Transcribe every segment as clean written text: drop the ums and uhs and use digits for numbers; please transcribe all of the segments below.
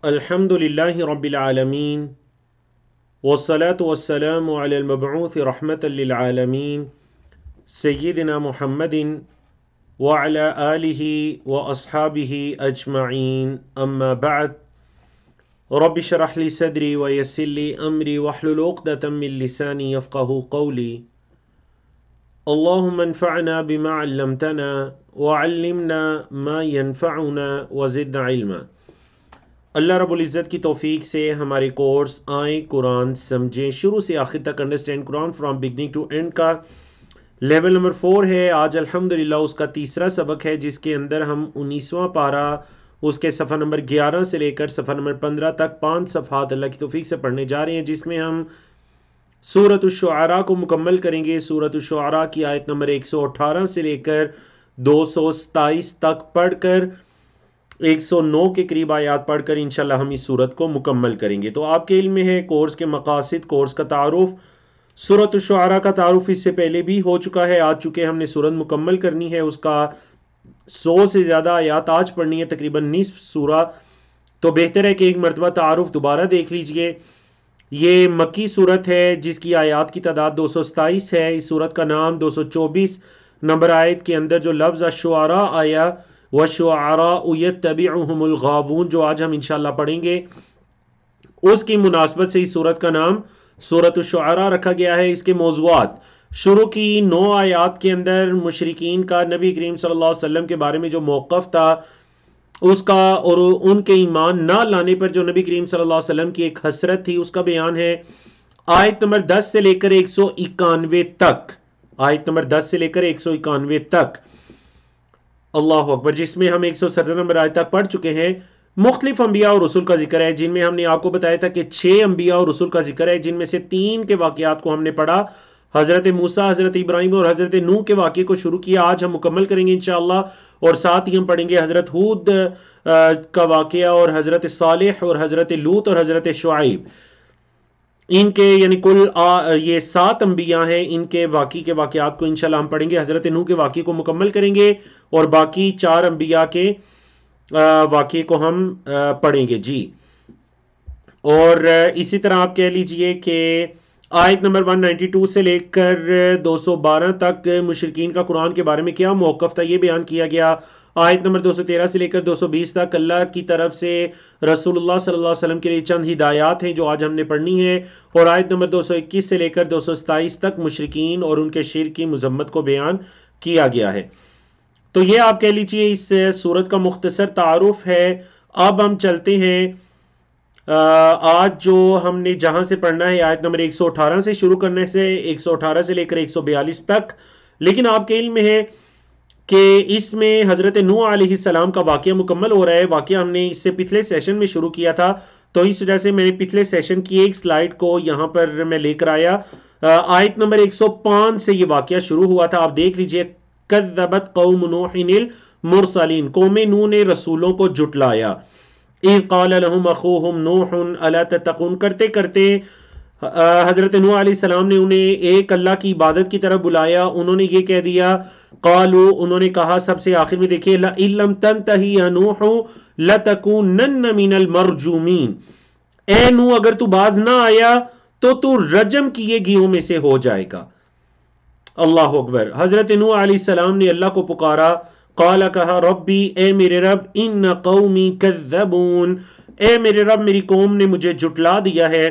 الحمد لله رب العالمين والصلاة والسلام على المبعوث رحمة للعالمين سيدنا محمد وعلى آله وأصحابه أجمعين أما بعد رب اشرح لي صدري ويسر لي أمري واحلل عقدة من لساني يفقه قولي اللهم انفعنا بما علمتنا وعلمنا ما ينفعنا وزدنا علما۔ اللہ رب العزت کی توفیق سے ہمارے کورس آئیں قرآن سمجھیں شروع سے آخر تک understand Quran from beginning to end کا لیول نمبر 4 ہے۔ آج الحمدللہ اس کا تیسرا سبق ہے، جس کے اندر ہم 19واں پارہ اس کے صفحہ نمبر 11 سے لے کر صفحہ نمبر 15 تک 5 صفحات اللہ کی توفیق سے پڑھنے جا رہے ہیں، جس میں ہم سورۃ الشعراء کو مکمل کریں گے۔ سورۃ الشعراء کی آیت نمبر 118 سے لے کر 227 تک پڑھ کر 109 کے قریب آیات پڑھ کر انشاءاللہ ہم اس سورت کو مکمل کریں گے۔ تو آپ کے علم میں ہے کورس کے مقاصد، کورس کا تعارف، سورۃ الشعراء کا تعارف اس سے پہلے بھی ہو چکا ہے۔ آج چونکہ ہم نے سورت مکمل کرنی ہے، اس کا 100 سے زیادہ آیات آج پڑھنی ہے، تقریباً نصف سورہ، تو بہتر ہے کہ ایک مرتبہ تعارف دوبارہ دیکھ لیجئے۔ یہ مکی صورت ہے جس کی آیات کی تعداد 227 ہے۔ اس صورت کا نام 224 نمبر آیت کے اندر جو لفظ الشعراء آیا، وَالشُّعَرَاءُ يَتَّبِعُهُمُ الْغَاوُونَ، جو آج ہم انشاءاللہ پڑھیں گے، اس کی مناسبت سے اس صورت کا نام سورۃ الشعراء رکھا گیا ہے۔ اس کے موضوعات، شروع کی 9 آیات کے اندر مشرکین کا نبی کریم صلی اللہ علیہ وسلم کے بارے میں جو موقف تھا اس کا، اور ان کے ایمان نہ لانے پر جو نبی کریم صلی اللہ علیہ وسلم کی ایک حسرت تھی، اس کا بیان ہے۔ آیت نمبر 10 سے لے کر 191 تک، آیت نمبر 10 سے لے کر 191 تک، اللہ اکبر، جس میں ہم 117 نمبر آیت تک پڑھ چکے ہیں۔ مختلف انبیاء اور رسول کا ذکر ہے، جن میں ہم نے آپ کو بتایا تھا کہ 6 انبیاء اور رسول کا ذکر ہے، جن میں سے 3 کے واقعات کو ہم نے پڑھا، حضرت موسیٰ، حضرت ابراہیم اور حضرت نوح کے واقعے کو شروع کیا۔ آج ہم مکمل کریں گے انشاءاللہ، اور ساتھ ہی ہم پڑھیں گے حضرت ہود کا واقعہ، اور حضرت صالح اور حضرت لوط اور حضرت شعیب، ان کے یعنی کل یہ 7 انبیاء ہیں، ان کے واقعات کو انشاءاللہ ہم پڑھیں گے۔ حضرت نوح کے واقعے کو مکمل کریں گے، اور باقی 4 انبیاء کے واقعے کو ہم پڑھیں گے جی۔ اور اسی طرح آپ کہہ لیجئے کہ آیت نمبر 192 سے لے کر 212 تک مشرکین کا قرآن کے بارے میں کیا موقف تھا، یہ بیان کیا گیا۔ آیت نمبر 213 سے لے کر 220 تک اللہ کی طرف سے رسول اللہ صلی اللہ علیہ وسلم کے لیے چند ہدایات ہیں جو آج ہم نے پڑھنی ہے، اور آیت نمبر 221 سے لے کر 227 تک مشرکین اور ان کے شرک کی مذمت کو بیان کیا گیا ہے۔ تو یہ آپ کہہ لیجئے اس سورت کا مختصر تعارف ہے۔ اب ہم چلتے ہیں، آج جو ہم نے جہاں سے پڑھنا ہے آیت نمبر 118 سے شروع کرنے سے 118 سے لے کر 142 تک، لیکن آپ کے علم میں ہے کہ اس میں حضرت نوح علیہ السلام کا واقعہ مکمل ہو رہا ہے۔ واقعہ ہم نے اس سے پچھلے سیشن میں شروع کیا تھا، تو اس وجہ سے میں نے پچھلے سیشن کی ایک سلائیڈ کو یہاں پر میں لے کر آیا۔ آیت نمبر 105 سے یہ واقعہ شروع ہوا تھا، آپ دیکھ لیجئے۔ کذبت قوم نوح المرسلین، قوم نوح نے رسولوں کو جھٹلایا۔ اذ قال لهم اخوهم نوح الا تتقون، کرتے کرتے حضرت نوح علیہ السلام نے انہیں ایک اللہ کی عبادت کی طرف بلایا، انہوں نے یہ کہہ دیا، قالوا، انہوں نے کہا، سب سے آخر میں دیکھیے، لئن لم تنتہی یا نوح لتکونن من المرجومین، اے نوح اگر تو باز نہ آیا تو رجم کیے گیوں میں سے ہو جائے گا۔ اللہ اکبر۔ حضرت نوح علیہ السلام نے اللہ کو پکارا، قال، کہا، ربی، اے میرے رب، ان قومی کذبون، اے میرے رب میری قوم نے مجھے جھٹلا دیا ہے۔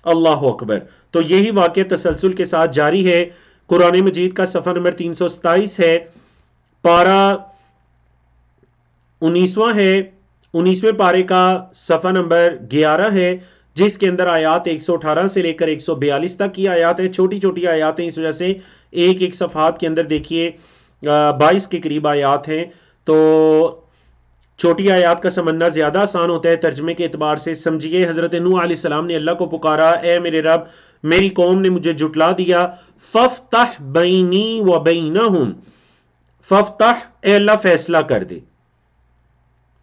اللہ اکبر۔ تو یہی واقعہ تسلسل کے ساتھ جاری ہے۔ قرآن مجید کا صفحہ نمبر 327 ہے، پارہ 19واں ہے، 19ویں پارے کا صفحہ نمبر 11 ہے، جس کے اندر آیات 118 سے لے کر 142 تک کی آیات ہیں۔ چھوٹی چھوٹی آیات ہیں، اس وجہ سے ایک ایک صفحات کے اندر دیکھیے 22 کے قریب آیات ہیں، تو چھوٹی آیات کا سمجھنا زیادہ آسان ہوتا ہے ترجمے کے اعتبار سے۔ سمجھیے، حضرت نوح علیہ السلام نے اللہ کو پکارا، اے میرے رب میری قوم نے مجھے جھٹلا دیا، فافتح بینی و بینہم، فافتح، اے اللہ فیصلہ کر دے،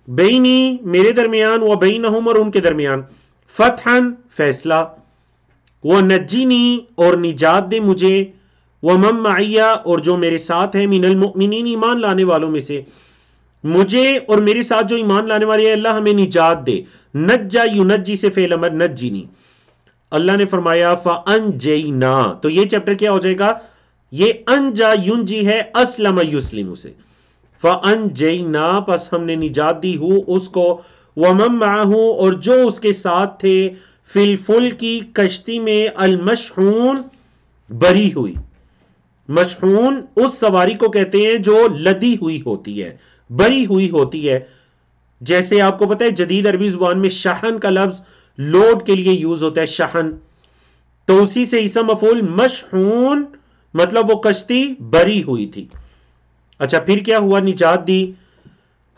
بینی میرے درمیان، و بینہم اور ان کے درمیان، فتحن فیصلہ، و نجینی اور نجات دے مجھے، ومن معیہ اور جو میرے ساتھ ہے، من المؤمنین ایمان لانے والوں میں سے، مجھے اور میرے ساتھ جو ایمان لانے والے ہیں اللہ ہمیں نجات دے. نجا ینجی سے فعل امر نجینی. اللہ نے فرمایا فَأَنْجَيْنَا، تو یہ چیپٹر کیا ہو جائے گا؟ یہ انجا ینجی ہے اسلم یسلم سے. فَأَنْجَيْنَا، پس ہم نے نجات دی ہو اس کو، وَمَن مَّعَهُ، اور جو اس کے ساتھ تھے، فی الفلک کی کشتی میں، المشحون بری ہوئی. مشحون اس سواری کو کہتے ہیں جو لدی ہوئی ہوتی ہے، بری ہوئی ہوتی ہے. جیسے آپ کو پتہ ہے جدید عربی زبان میں شحن کا لفظ لوڈ کے لیے یوز ہوتا ہے، شحن، تو اسی سے اسم مفعول مشحون، مطلب وہ کشتی بری ہوئی تھی. اچھا پھر کیا ہوا؟ نجات دی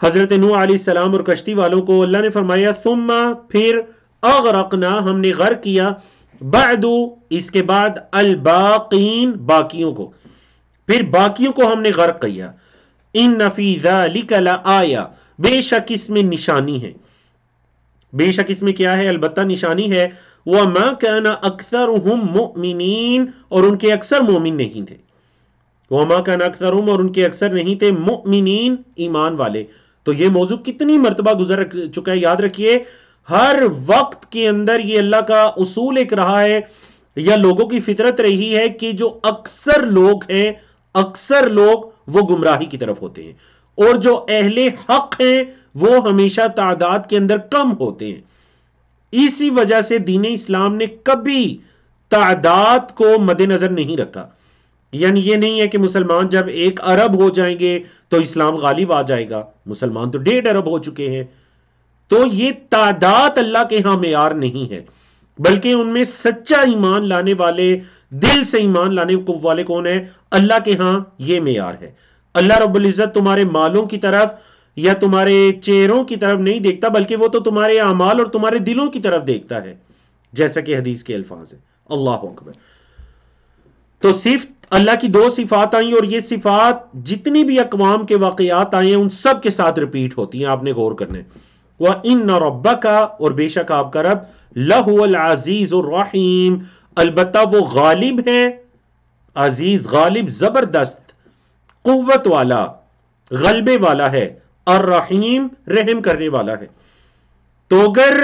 حضرت نوح علیہ السلام اور کشتی والوں کو. اللہ نے فرمایا ثم، پھر اغرقنا، ہم نے غرق کیا، بعد، اس کے بعد، الباقین، باقیوں کو، پھر باقیوں کو ہم نے غرق کیا. ان فی ذلک لآیہ، بے شک اس میں نشانی ہے. بے شک اس میں کیا ہے؟ البتہ نشانی ہے. وَمَا كَانَ أَكْثَرُهُم مُؤْمِنِينَ، اور ان کے اکثر مومن نہیں تھے. وَمَا كَانَ أَكْثَرُهُم، اور ان کے اکثر نہیں تھے، مؤمنین، ایمان والے. تو یہ موضوع کتنی مرتبہ گزر چکا ہے، یاد رکھیے ہر وقت کے اندر یہ اللہ کا اصول ایک رہا ہے، یا لوگوں کی فطرت رہی ہے کہ جو اکثر لوگ ہیں، اکثر لوگ وہ گمراہی کی طرف ہوتے ہیں، اور جو اہل حق ہیں وہ ہمیشہ تعداد کے اندر کم ہوتے ہیں. اسی وجہ سے دین اسلام نے کبھی تعداد کو مد نظر نہیں رکھا. یعنی یہ نہیں ہے کہ مسلمان جب 1 ارب ہو جائیں گے تو اسلام غالب آ جائے گا. مسلمان تو 1.5 ارب ہو چکے ہیں. تو یہ تعداد اللہ کے ہاں معیار نہیں ہے، بلکہ ان میں سچا ایمان لانے والے، دل سے ایمان لانے والے کون ہیں؟ اللہ کے ہاں یہ معیار ہے. اللہ رب العزت تمہارے مالوں کی طرف یا تمہارے چہروں کی طرف نہیں دیکھتا، بلکہ وہ تو تمہارے اعمال اور تمہارے دلوں کی طرف دیکھتا ہے، جیسا کہ حدیث کے الفاظ ہیں. اللہ اکبر. تو صرف اللہ کی 2 صفات آئیں، اور یہ صفات جتنی بھی اقوام کے واقعات آئے ہیں ان سب کے ساتھ ریپیٹ ہوتی ہیں. آپ نے غور کرنا ہے. وَإِنَّ رَبَّكَ، اور بے شک آپ کا رب، لَهُوَ الْعَزِيزُ الرَّحِيمُ، البتہ وہ غالب ہے، عزیز، غالب، زبردست، قوت والا، غلبے والا ہے، الرحیم، رحم کرنے والا ہے. تو اگر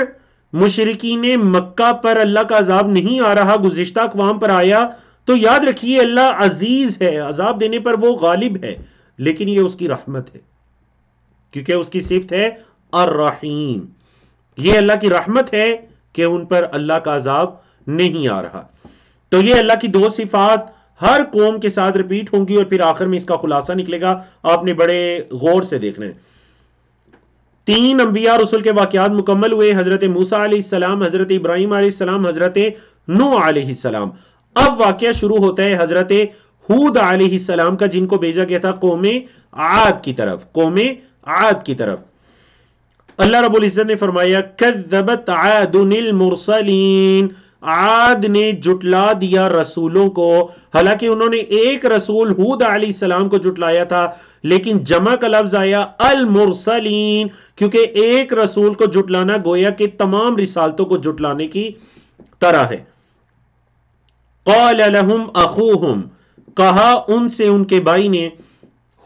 مشرکین مکہ پر اللہ کا عذاب نہیں آ رہا، گزشتہ اقوام پر آیا، تو یاد رکھیے اللہ عزیز ہے، عذاب دینے پر وہ غالب ہے، لیکن یہ اس کی رحمت ہے، کیونکہ اس کی صفت ہے الرحیم. یہ اللہ کی رحمت ہے کہ ان پر اللہ کا عذاب نہیں آ رہا. تو یہ اللہ کی 2 صفات ہر قوم کے ساتھ ریپیٹ ہوں گی، اور پھر آخر میں اس کا خلاصہ نکلے گا. آپ نے بڑے غور سے دیکھنا ہے. 3 انبیاء رسول کے واقعات مکمل ہوئے، حضرت موسیٰ علیہ السلام، حضرت ابراہیم علیہ السلام، حضرت نوح علیہ السلام. اب واقعہ شروع ہوتا ہے حضرت ہود علیہ السلام کا، جن کو بھیجا گیا تھا قوم عاد کی طرف. قوم عاد کی طرف اللہ رب العزت نے فرمایا کذبت عاد المرسلین، عاد نے جٹلا دیا رسولوں کو. حالانکہ انہوں نے ایک رسول ہود علیہ السلام کو جٹلایا تھا، لیکن جمع کا لفظ آیا المرسلین، کیونکہ ایک رسول کو جٹلانا گویا کہ تمام رسالتوں کو جٹلانے کی طرح ہے. قال لهم اخوهم، کہا ان سے ان کے بھائی نے،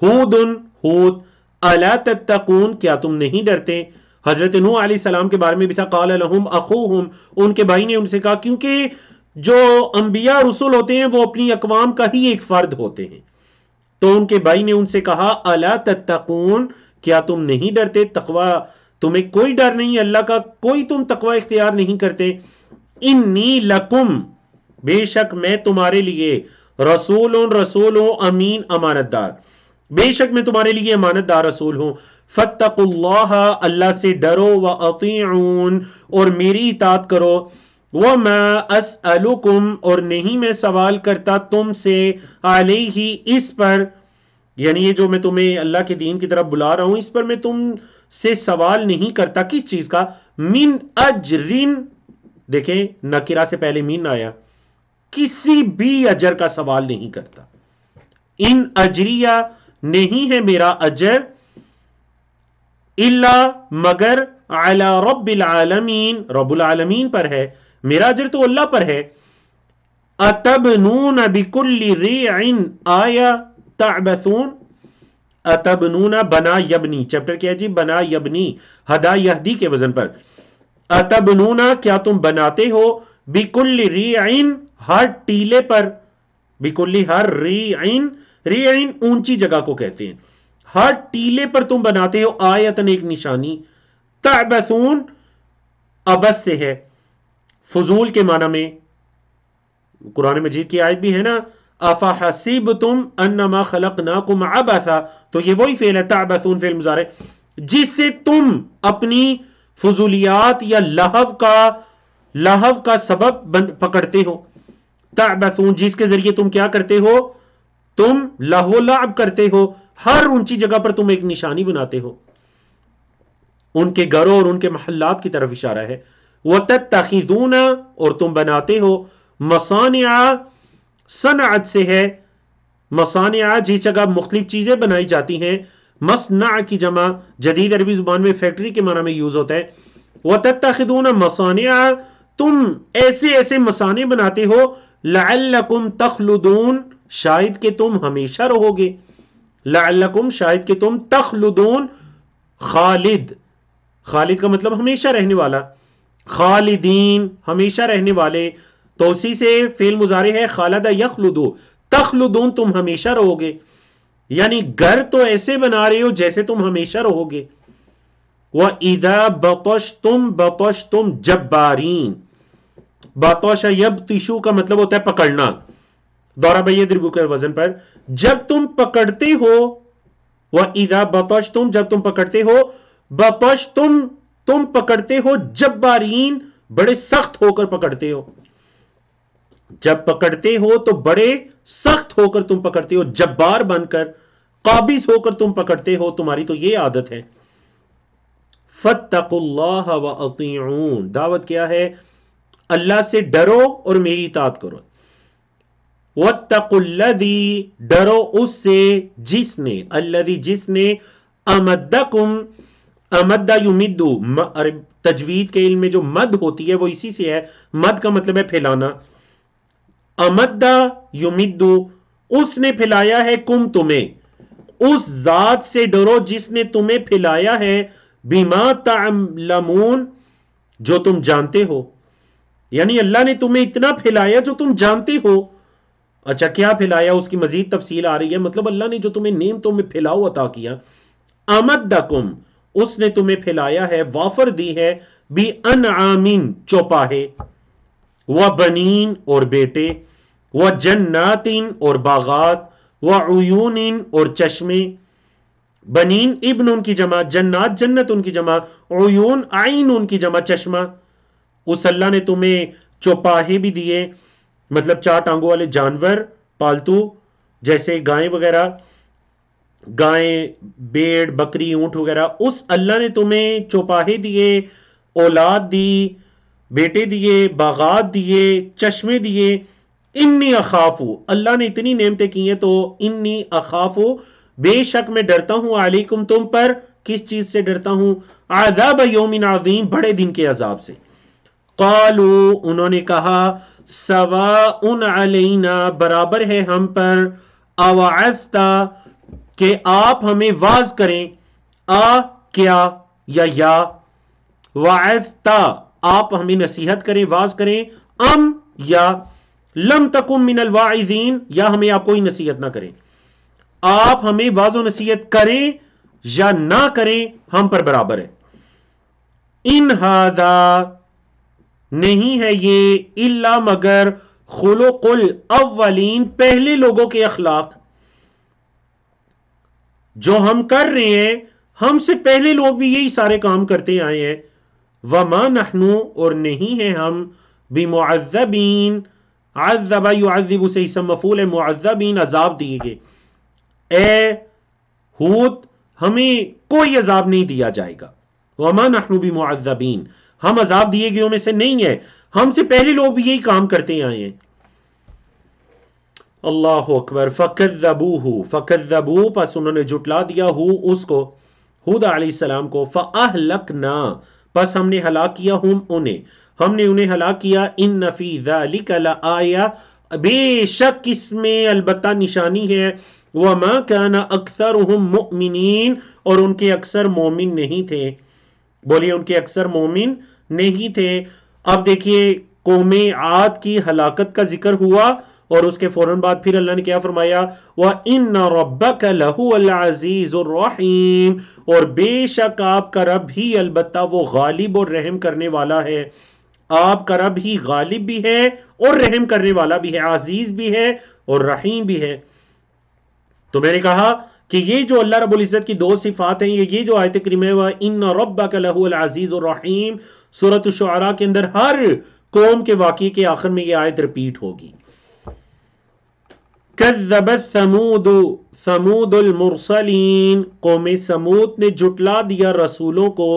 ہود، الا تتقون، کیا تم نہیں ڈرتے؟ حضرت نوح علیہ السلام کے بارے میں بھی تھا قال لهم اخوهم، ان کے بھائی نے ان سے کہا، کیونکہ جو انبیاء رسول ہوتے ہیں وہ اپنی اقوام کا ہی ایک فرد ہوتے ہیں. تو ان کے بھائی نے ان سے کہا الا تتقون، کیا تم نہیں ڈرتے؟ تقوی تمہیں کوئی ڈر نہیں اللہ کا، کوئی تم تقوی اختیار نہیں کرتے. انی لکم، بے شک میں تمہارے لیے، رسول ہوں، امین، امانت دار، بے شک میں تمہارے لیے امانت دار رسول ہوں. فاتقوا اللہ، اللہ سے ڈرو، واطیعون، اور میری اطاعت کرو. وما اسألکم، اور نہیں میں سوال کرتا تم سے، علیہ، اس پر، یعنی یہ جو میں تمہیں اللہ کے دین کی طرف بلا رہا ہوں اس پر میں تم سے سوال نہیں کرتا. کس چیز کا؟ من اجرن، دیکھیں نکرہ سے پہلے مین آیا، کسی بھی اجر کا سوال نہیں کرتا. ان اجریہ، نہیں ہے میرا اجر، الا، مگر، علی رب العالمین، رب العالمین پر ہے، میرا اجر تو اللہ پر ہے. اتبنون بکل ریع آیہ تعبثون، اتبنون بنا یبنی، چیپٹر کیا ہے جی؟ بنا یبنی، ہدا یہدی کے وزن پر. اتبنون کیا تم بناتے ہو، بکل ریعن ہر ٹیلے پر، بکلی ہر ریعن، ریعن اونچی جگہ کو کہتے ہیں، ہر ٹیلے پر تم بناتے ہو آیتن ایک نشانی. تعبثون ابس سے ہے، فضول کے معنی میں. قرآن مجید کی آیت بھی ہے نا، افحسبتم انما خلقناکم عبثا، تو یہ وہی فعل ہے تعبثون، فعل مضارع، جس سے تم اپنی فضولیات یا لہو کا سبب پکڑتے ہو. تعبثون جس کے ذریعے تم کیا کرتے ہو، تم لہو لعب کرتے ہو، ہر اونچی جگہ پر تم ایک نشانی بناتے ہو. ان کے گھروں اور ان کے محلات کی طرف اشارہ ہے. وَتَتَّخِذُونَ اور تم بناتے ہو، مصانع صنعت سے ہے، مصانع جس جگہ مختلف چیزیں بنائی جاتی ہیں، مصنع کی جمع جدید عربی زبان میں فیکٹری کے معنی میں یوز ہوتا ہے. وَتَتَّخِذُونَ مصانع تم ایسے ایسے مصانع بناتے ہو، لَعَلَّكُمْ تَخْلُدُونَ شاید کہ تم ہمیشہ رہو گے، لَعَلَّكُمْ شاید کہ تم تخلدون خالد، خالد کا مطلب ہمیشہ رہنے والا، خالدین ہمیشہ رہنے والے، تو اسی سے فعل مضارع ہے خالد یخلدو، تخلدون تم ہمیشہ رہو گے، یعنی گھر تو ایسے بنا رہے ہو جیسے تم ہمیشہ رہو گے. وَإِذَا بَطَشْتُمْ بَطَشْتُمْ جَبَّارِينَ، بطش یبطشو کا مطلب ہوتا ہے پکڑنا، ضرب یضرب کے وزن پر. جب تم پکڑتے ہو، وَإِذَا بَطَشْتُمْ جب تم پکڑتے ہو، بطشتم تم پکڑتے ہو، جبارین بڑے سخت ہو کر پکڑتے ہو، جب پکڑتے ہو تو بڑے سخت ہو کر تم پکڑتے ہو، جبار بن کر، قابض ہو کر تم پکڑتے ہو، تمہاری تو یہ عادت ہے. فَاتَّقُوا اللَّهَ وَأَطِيعُونَ دعوت کیا ہے، اللہ سے ڈرو اور میری اطاعت کرو. وَاتَّقُوا الَّذِي ڈرو اس سے جس نے، الذی جس نے، امدکم امدہ یمدو، تجوید کے علم میں جو مد ہوتی ہے وہ اسی سے ہے، مد کا مطلب ہے پھیلانا. امدہ یمدو اس نے پھیلایا ہے، کم تمہیں، اس ذات سے ڈرو جس نے تمہیں پھیلایا ہے، بما تعلمون جو تم جانتے ہو، یعنی اللہ نے تمہیں اتنا پھیلایا جو تم جانتے ہو. اچھا کیا پھیلایا، اس کی مزید تفصیل آ رہی ہے، مطلب اللہ نے جو تمہیں نعمتوں میں پھیلاؤ عطا کیا. امدکم اس نے تمہیں پھیلایا ہے، وافر دی ہے، بی انعامین چوپاہے، وبنین اور بیٹے، وجناتین اور باغات، وعیونین اور چشمے. بنین ابن ان کی جمع، جنات جنت ان کی جمع، عیون عین ان کی جمع چشمہ. اس اللہ نے تمہیں چوپاہے بھی دیے، مطلب چار ٹانگوں والے جانور پالتو جیسے گائیں وغیرہ، گائیں، بیڑ، بکری، اونٹ وغیرہ، اس اللہ نے تمہیں چوپاہے دیے، اولاد دی، بیٹے دیے، باغات دیے، چشمے دیے. انی اخافو اللہ نے اتنی نعمتیں کی ہیں تو انی اخافو بے شک میں ڈرتا ہوں، علیکم تم پر، کس چیز سے ڈرتا ہوں، عذاب یوم عظیم بڑے دن کے عذاب سے. قالوا انہوں نے کہا، سواء علینا برابر ہے ہم پر، اوعظتا کہ آپ ہمیں واز کریں، کیا یا وعظتا آپ ہمیں نصیحت کریں، واز کریں، یا لم تکم من الواعظین یا ہمیں آپ کوئی نصیحت نہ کریں، آپ ہمیں واز و نصیحت کریں یا نہ کریں ہم پر برابر ہے. ان ھذا نہیں ہے یہ، الا مگر، خلق الاولین پہلے لوگوں کے اخلاق، جو ہم کر رہے ہیں ہم سے پہلے لوگ بھی یہی سارے کام کرتے آئے ہیں. وما نحنو اور نہیں ہیں ہم، بمعذبین، عذب یعذب سے اسم مفعول ہے، معذبین عذاب دیے گئے. اے ہود ہمیں کوئی عذاب نہیں دیا جائے گا، وما نحن بمعذبین ہم عذاب دیے گئے میں سے نہیں ہے، ہم سے پہلے لوگ بھی یہی کام کرتے آئے ہیں. اللہ اکبر. فکذبوہ پس انہوں نے جھٹلا دیا اس کو، ہود علیہ السلام کو. فاہلکنا پس ہم نے ہلاک کیا ہم نے انہیں ہلاک کیا. ان فی ذلک لآیہ بے شک اس میں البتہ نشانی ہے، وَمَا كَانَ أَكْثَرُهُم مُؤْمِنِينَ، اور ان کے اکثر مومن نہیں تھے. بولیے ان کے اکثر مومن نہیں تھے. اب دیکھیے قوم عاد کی ہلاکت کا ذکر ہوا اور اس کے فوراً بعد پھر اللہ نے کیا فرمایا؟ وَإِنَّ رَبَّكَ لَهُوَ الْعَزِيزُ الرَّحِيمُ، اور بے شک آپ کا رب ہی البتہ وہ غالب اور رحم کرنے والا ہے. آپ کا رب ہی غالب بھی ہے اور رحم کرنے والا بھی ہے، عزیز بھی ہے اور رحیم بھی ہے. تو میں نے کہا کہ یہ جو اللہ رب العزت کی دو صفات ہیں، یہ جو آیت کریمہ ہے وَإِنَّ رَبَّكَ لَهُوَ الْعَزِيزُ الرَّحِيمُ، سورۃ الشعراء کے اندر ہر قوم کے واقعے کے آخر میں یہ آیت رپیٹ ہوگی. کذبت ثمود المرسلین، قوم ثمود نے جھٹلا دیا رسولوں کو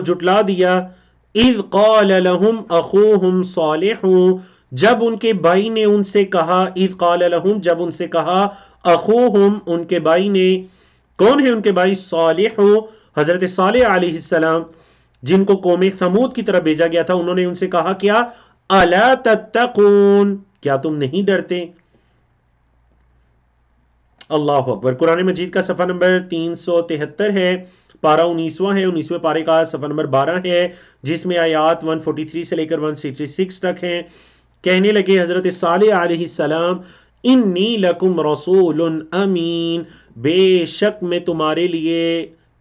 جھٹلا دیا. اذ قال لهم اخوهم صالح، جب ان کے بھائی نے ان سے کہا. اذ قال لهم، جب ان سے کہا. اخوهم، ان کے بھائی نے. کون ہے ان کے بھائی؟ صالح، حضرت صالح علیہ السلام، جن کو قوم ثمود کی طرف بھیجا گیا تھا. انہوں نے ان سے کہا کیا؟ الا تتقون، کیا تم نہیں ڈرتے؟ اللہ اکبر. قرآن مجید کا صفحہ نمبر 373 ہے، پارہ 19واں ہے. 19ویں پارے کا صفحہ نمبر 12 ہے، جس میں آیات 143 سے لے کر 166 تک ہیں. کہنے لگے حضرت صالح علیہ السلام، انی لکم رسول امین، بے شک میں تمہارے لیے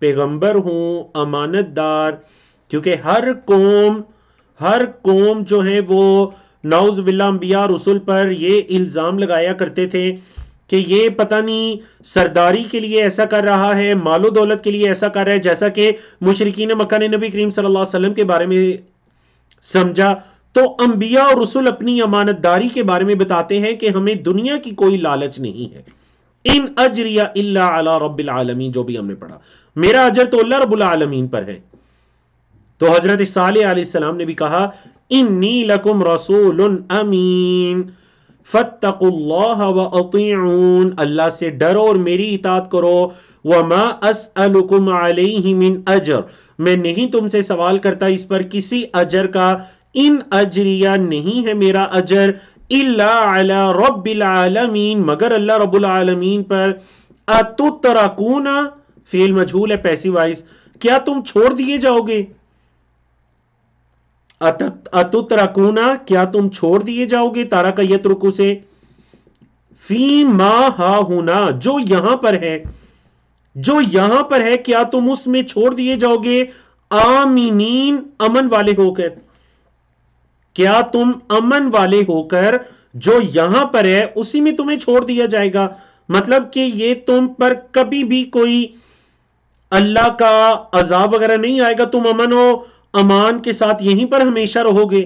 پیغمبر ہوں، امانت دار. کیونکہ ہر قوم جو ہے وہ نعوذ باللہ انبیاء رسول پر یہ الزام لگایا کرتے تھے کہ یہ پتہ نہیں سرداری کے لیے ایسا کر رہا ہے، مال و دولت کے لیے ایسا کر رہا ہے، جیسا کہ مشرکین مکہ نے نبی کریم صلی اللہ علیہ وسلم کے بارے میں سمجھا. تو انبیاء اور رسول اپنی امانت داری کے بارے میں بتاتے ہیں کہ ہمیں دنیا کی کوئی لالچ نہیں ہے. ان اجری الا علی رب العالمین، جو بھی ہم نے پڑھا، میرا اجر تو اللہ رب العالمین پر ہے. تو حضرت صالح علیہ السلام نے بھی کہا انی لکم رسول امین فاتقوا اللہ واطیعون، اللہ سے ڈرو اور میری اطاعت کرو. وما اسألکم علیہ من اجر، میں نہیں تم سے سوال کرتا اس پر کسی اجر کا. ان اجریہ، نہیں ہے میرا اجر، الا علی رب العالمین، مگر اللہ رب العالمین پر. اتترکون، فعل مجہول ہے پیسو وائس، کیا تم چھوڑ دیے جاؤ گے؟ اتترکون، کیا تم چھوڑ دیے جاؤ گے؟ تارا کا یترکو سے. فی ما ہا ہونا، جو یہاں پر ہے کیا تم اس میں چھوڑ دیے جاؤ گے؟ آمینین، امن والے ہو کر. کیا تم امن والے ہو کر جو یہاں پر ہے اسی میں تمہیں چھوڑ دیا جائے گا؟ مطلب کہ یہ تم پر کبھی بھی کوئی اللہ کا عذاب وغیرہ نہیں آئے گا، تم امن و امان کے ساتھ یہیں پر ہمیشہ رہو گے.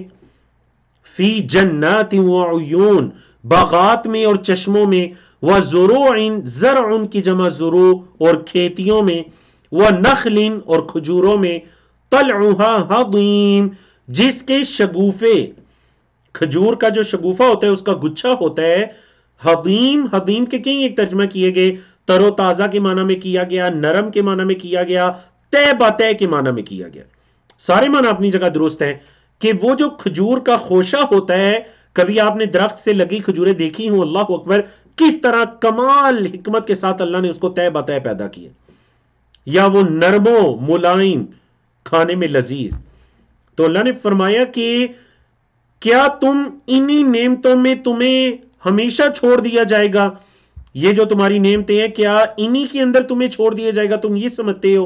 فی جنات وعیون، باغات میں اور چشموں میں. وزروع، زرع کی جمع زروع، اور کھیتیوں میں. ونخل، اور کھجوروں میں. طلعها ہضیم، جس کے شگوفے، کھجور کا جو شگوفہ ہوتا ہے اس کا گچھا ہوتا ہے حضیم کے کئی ایک ترجمہ کیے گئے. تر و تازہ کے معنی میں کیا گیا، نرم کے معنی میں کیا گیا، طے بطے کے معنی میں کیا گیا. سارے معنی اپنی جگہ درست ہیں کہ وہ جو کھجور کا خوشہ ہوتا ہے، کبھی آپ نے درخت سے لگی کھجوریں دیکھی ہوں، اللہ اکبر، کس طرح کمال حکمت کے ساتھ اللہ نے اس کو طے بطے پیدا کیا. یا وہ نرم و ملائم، کھانے میں لذیذ. تو اللہ نے فرمایا کہ کیا تم انہی نعمتوں میں تمہیں ہمیشہ چھوڑ دیا جائے گا؟ یہ جو تمہاری نعمتیں ہیں کیا انہی کے اندر تمہیں چھوڑ دیا جائے گا؟ تم یہ سمجھتے ہو؟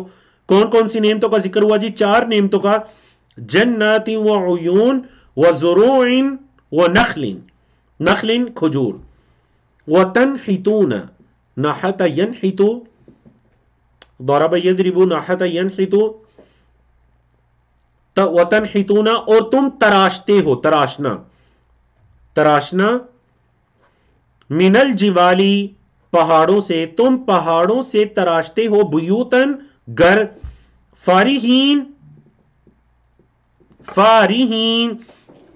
کون کون سی نعمتوں کا ذکر ہوا جی؟ 4 نعمتوں کا. جنات وعیون وزروع ونخل، نخل کھجور. وتنحتون، نحت ینحت، ضرب یضرب نحت ینحت. وتنحتون، اور تم تراشتے ہو، تراشنا. من الجوالی، پہاڑوں سے، تم پہاڑوں سے تراشتے ہو. بیوتن، گھر. فارحین،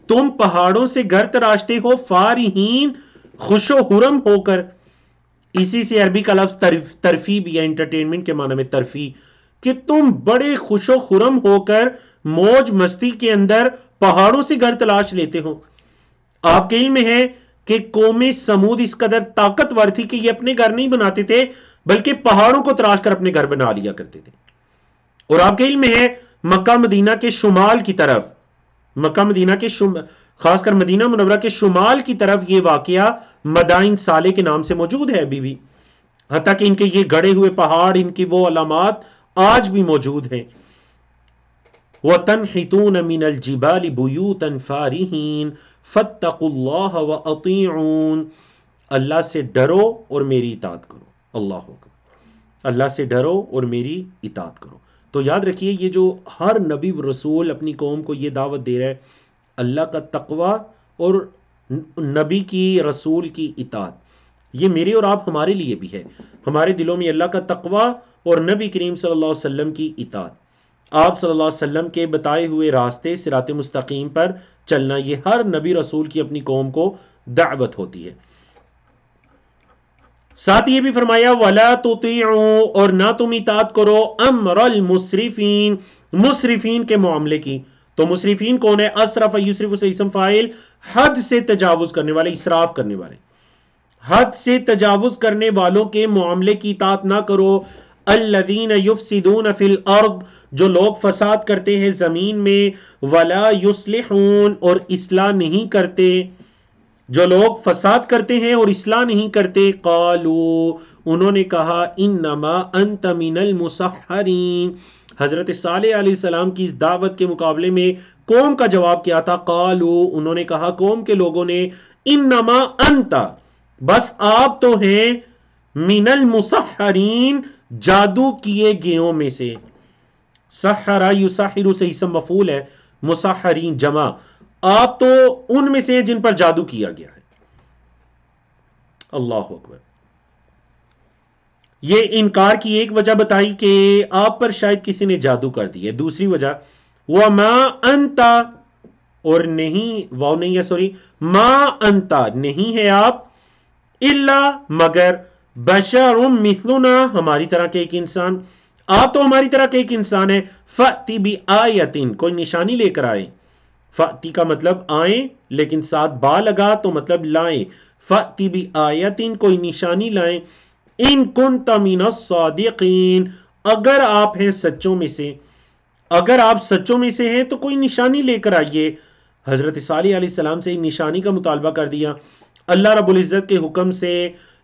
تم پہاڑوں سے گھر تراشتے ہو. فارحین، خوش و خرم ہو کر. اسی سے عربی کا لفظ ترفی بھی ہے، انٹرٹینمنٹ کے معنی میں ترفی، کہ تم بڑے خوش و خرم ہو کر موج مستی کے اندر پہاڑوں سے گھر تلاش لیتے ہو. آپ کے علم میں ہے کہ قوم سمود اس قدر طاقتور تھی کہ یہ اپنے گھر نہیں بناتے تھے بلکہ پہاڑوں کو تراش کر اپنے گھر بنا لیا کرتے تھے. اور آپ کے علم میں ہے مکہ مدینہ کے شمال کی طرف، مکہ مدینہ کے خاص کر مدینہ منورہ کے شمال کی طرف یہ واقعہ مدائن صالح کے نام سے موجود ہے ابھی بھی، حتیٰ کہ ان کے یہ گڑے ہوئے پہاڑ، ان کی وہ علامات آج بھی موجود ہیں. وَتَنْحِتُونَ مِنَ الْجِبَالِ بُيُوتًا فَارِهِينَ فَاتَّقُوا اللَّهَ وَأَطِيعُونَ. اللہ سے ڈرو اور میری اطاعت کرو. اللہ اکبر. اللہ سے ڈرو اور میری اطاعت کرو. تو یاد رکھیے یہ جو ہر نبی و رسول اپنی قوم کو یہ دعوت دے رہا ہے، اللہ کا تقوی اور نبی کی رسول کی اطاعت، یہ میرے اور آپ ہمارے لیے بھی ہے. ہمارے دلوں میں اللہ کا تقوی اور نبی کریم صلی اللہ علیہ وسلم کی اطاعت، آپ صلی اللہ علیہ وسلم کے بتائے ہوئے راستے صراط مستقیم پر چلنا، یہ ہر نبی رسول کی اپنی قوم کو دعوت ہوتی ہے. ساتھ یہ بھی فرمایا وَلَا تُطِيعُوا، اور نہ تم اطاعت کرو امر المسرفین، مسرفین کے معاملے کی. تو مسرفین کون ہے؟ اسرف یسرف سے اسم فاعل، حد سے تجاوز کرنے والے، اسراف کرنے والے، حد سے تجاوز کرنے والوں کے معاملے کی اطاعت نہ کرو. الذین یفسدون فی الارض، جو لوگ فساد کرتے ہیں زمین میں، ولا یصلحون، اور اصلاح نہیں کرتے، جو لوگ فساد کرتے ہیں اور اصلاح نہیں کرتے. قالوا، انہوں نے کہا انما انت من المسحرین. حضرت صالح علیہ السلام کی اس دعوت کے مقابلے میں قوم کا جواب کیا تھا؟ قالوا، انہوں نے کہا قوم کے لوگوں نے، انما انت، بس آپ تو ہیں، من المسحرین، جادو کیے گیوں میں سے. سحرا یسحر سے اسم مفعول ہے، مسحرین جمع، آپ تو ان میں سے جن پر جادو کیا گیا ہے. اللہ اکبر. یہ انکار کی ایک وجہ بتائی کہ آپ پر شاید کسی نے جادو کر دی ہے. دوسری وجہ وَمَا أَنْتَ، اور نہیں، واو نہیں ہے، سوری، ما انت، نہیں ہے آپ، الا، مگر، بشر مثلنا، ہماری طرح کے ایک انسان، آپ تو ہماری طرح کے ایک انسان ہے. فَأْتِ بِآیَةٍ، کوئی نشانی لے کر آئے. فَأْتِ کا مطلب آئیں، لیکن ساتھ با لگا تو مطلب لائیں. فَأْتِ بِآیَةٍ، کوئی نشانی لائیں. ان کنت من الصادقین، اگر آپ ہیں سچوں میں سے، اگر آپ سچوں میں سے ہیں تو کوئی نشانی لے کر آئیے. حضرت صالح علیہ السلام سے نشانی کا مطالبہ کر دیا. اللہ رب العزت کے حکم سے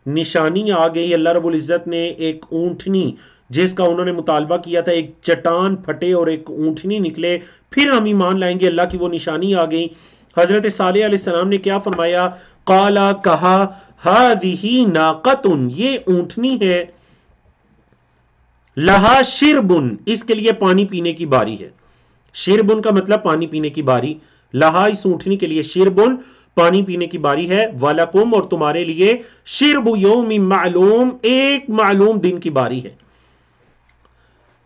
نشانی آ گئی. اللہ رب العزت نے ایک اونٹنی جس کا انہوں نے مطالبہ کیا تھا، ایک چٹان پھٹے اور ایک اونٹنی نکلے، پھر ہم ایمان لائیں گے، اللہ کی وہ نشانی آ گئی. حضرت صالح علیہ السلام نے کیا فرمایا؟ قالا، کہا، ہذہ ناقۃ، یہ اونٹنی ہے، لہا شربن، اس کے لیے پانی پینے کی باری ہے. شربن کا مطلب پانی پینے کی باری، لہا اس اونٹنی کے لیے، شربن پانی پینے کی باری ہے، وَلَكُمْ، اور تمہارے لیے، شرب یوم معلوم، ایک معلوم دن کی باری ہے.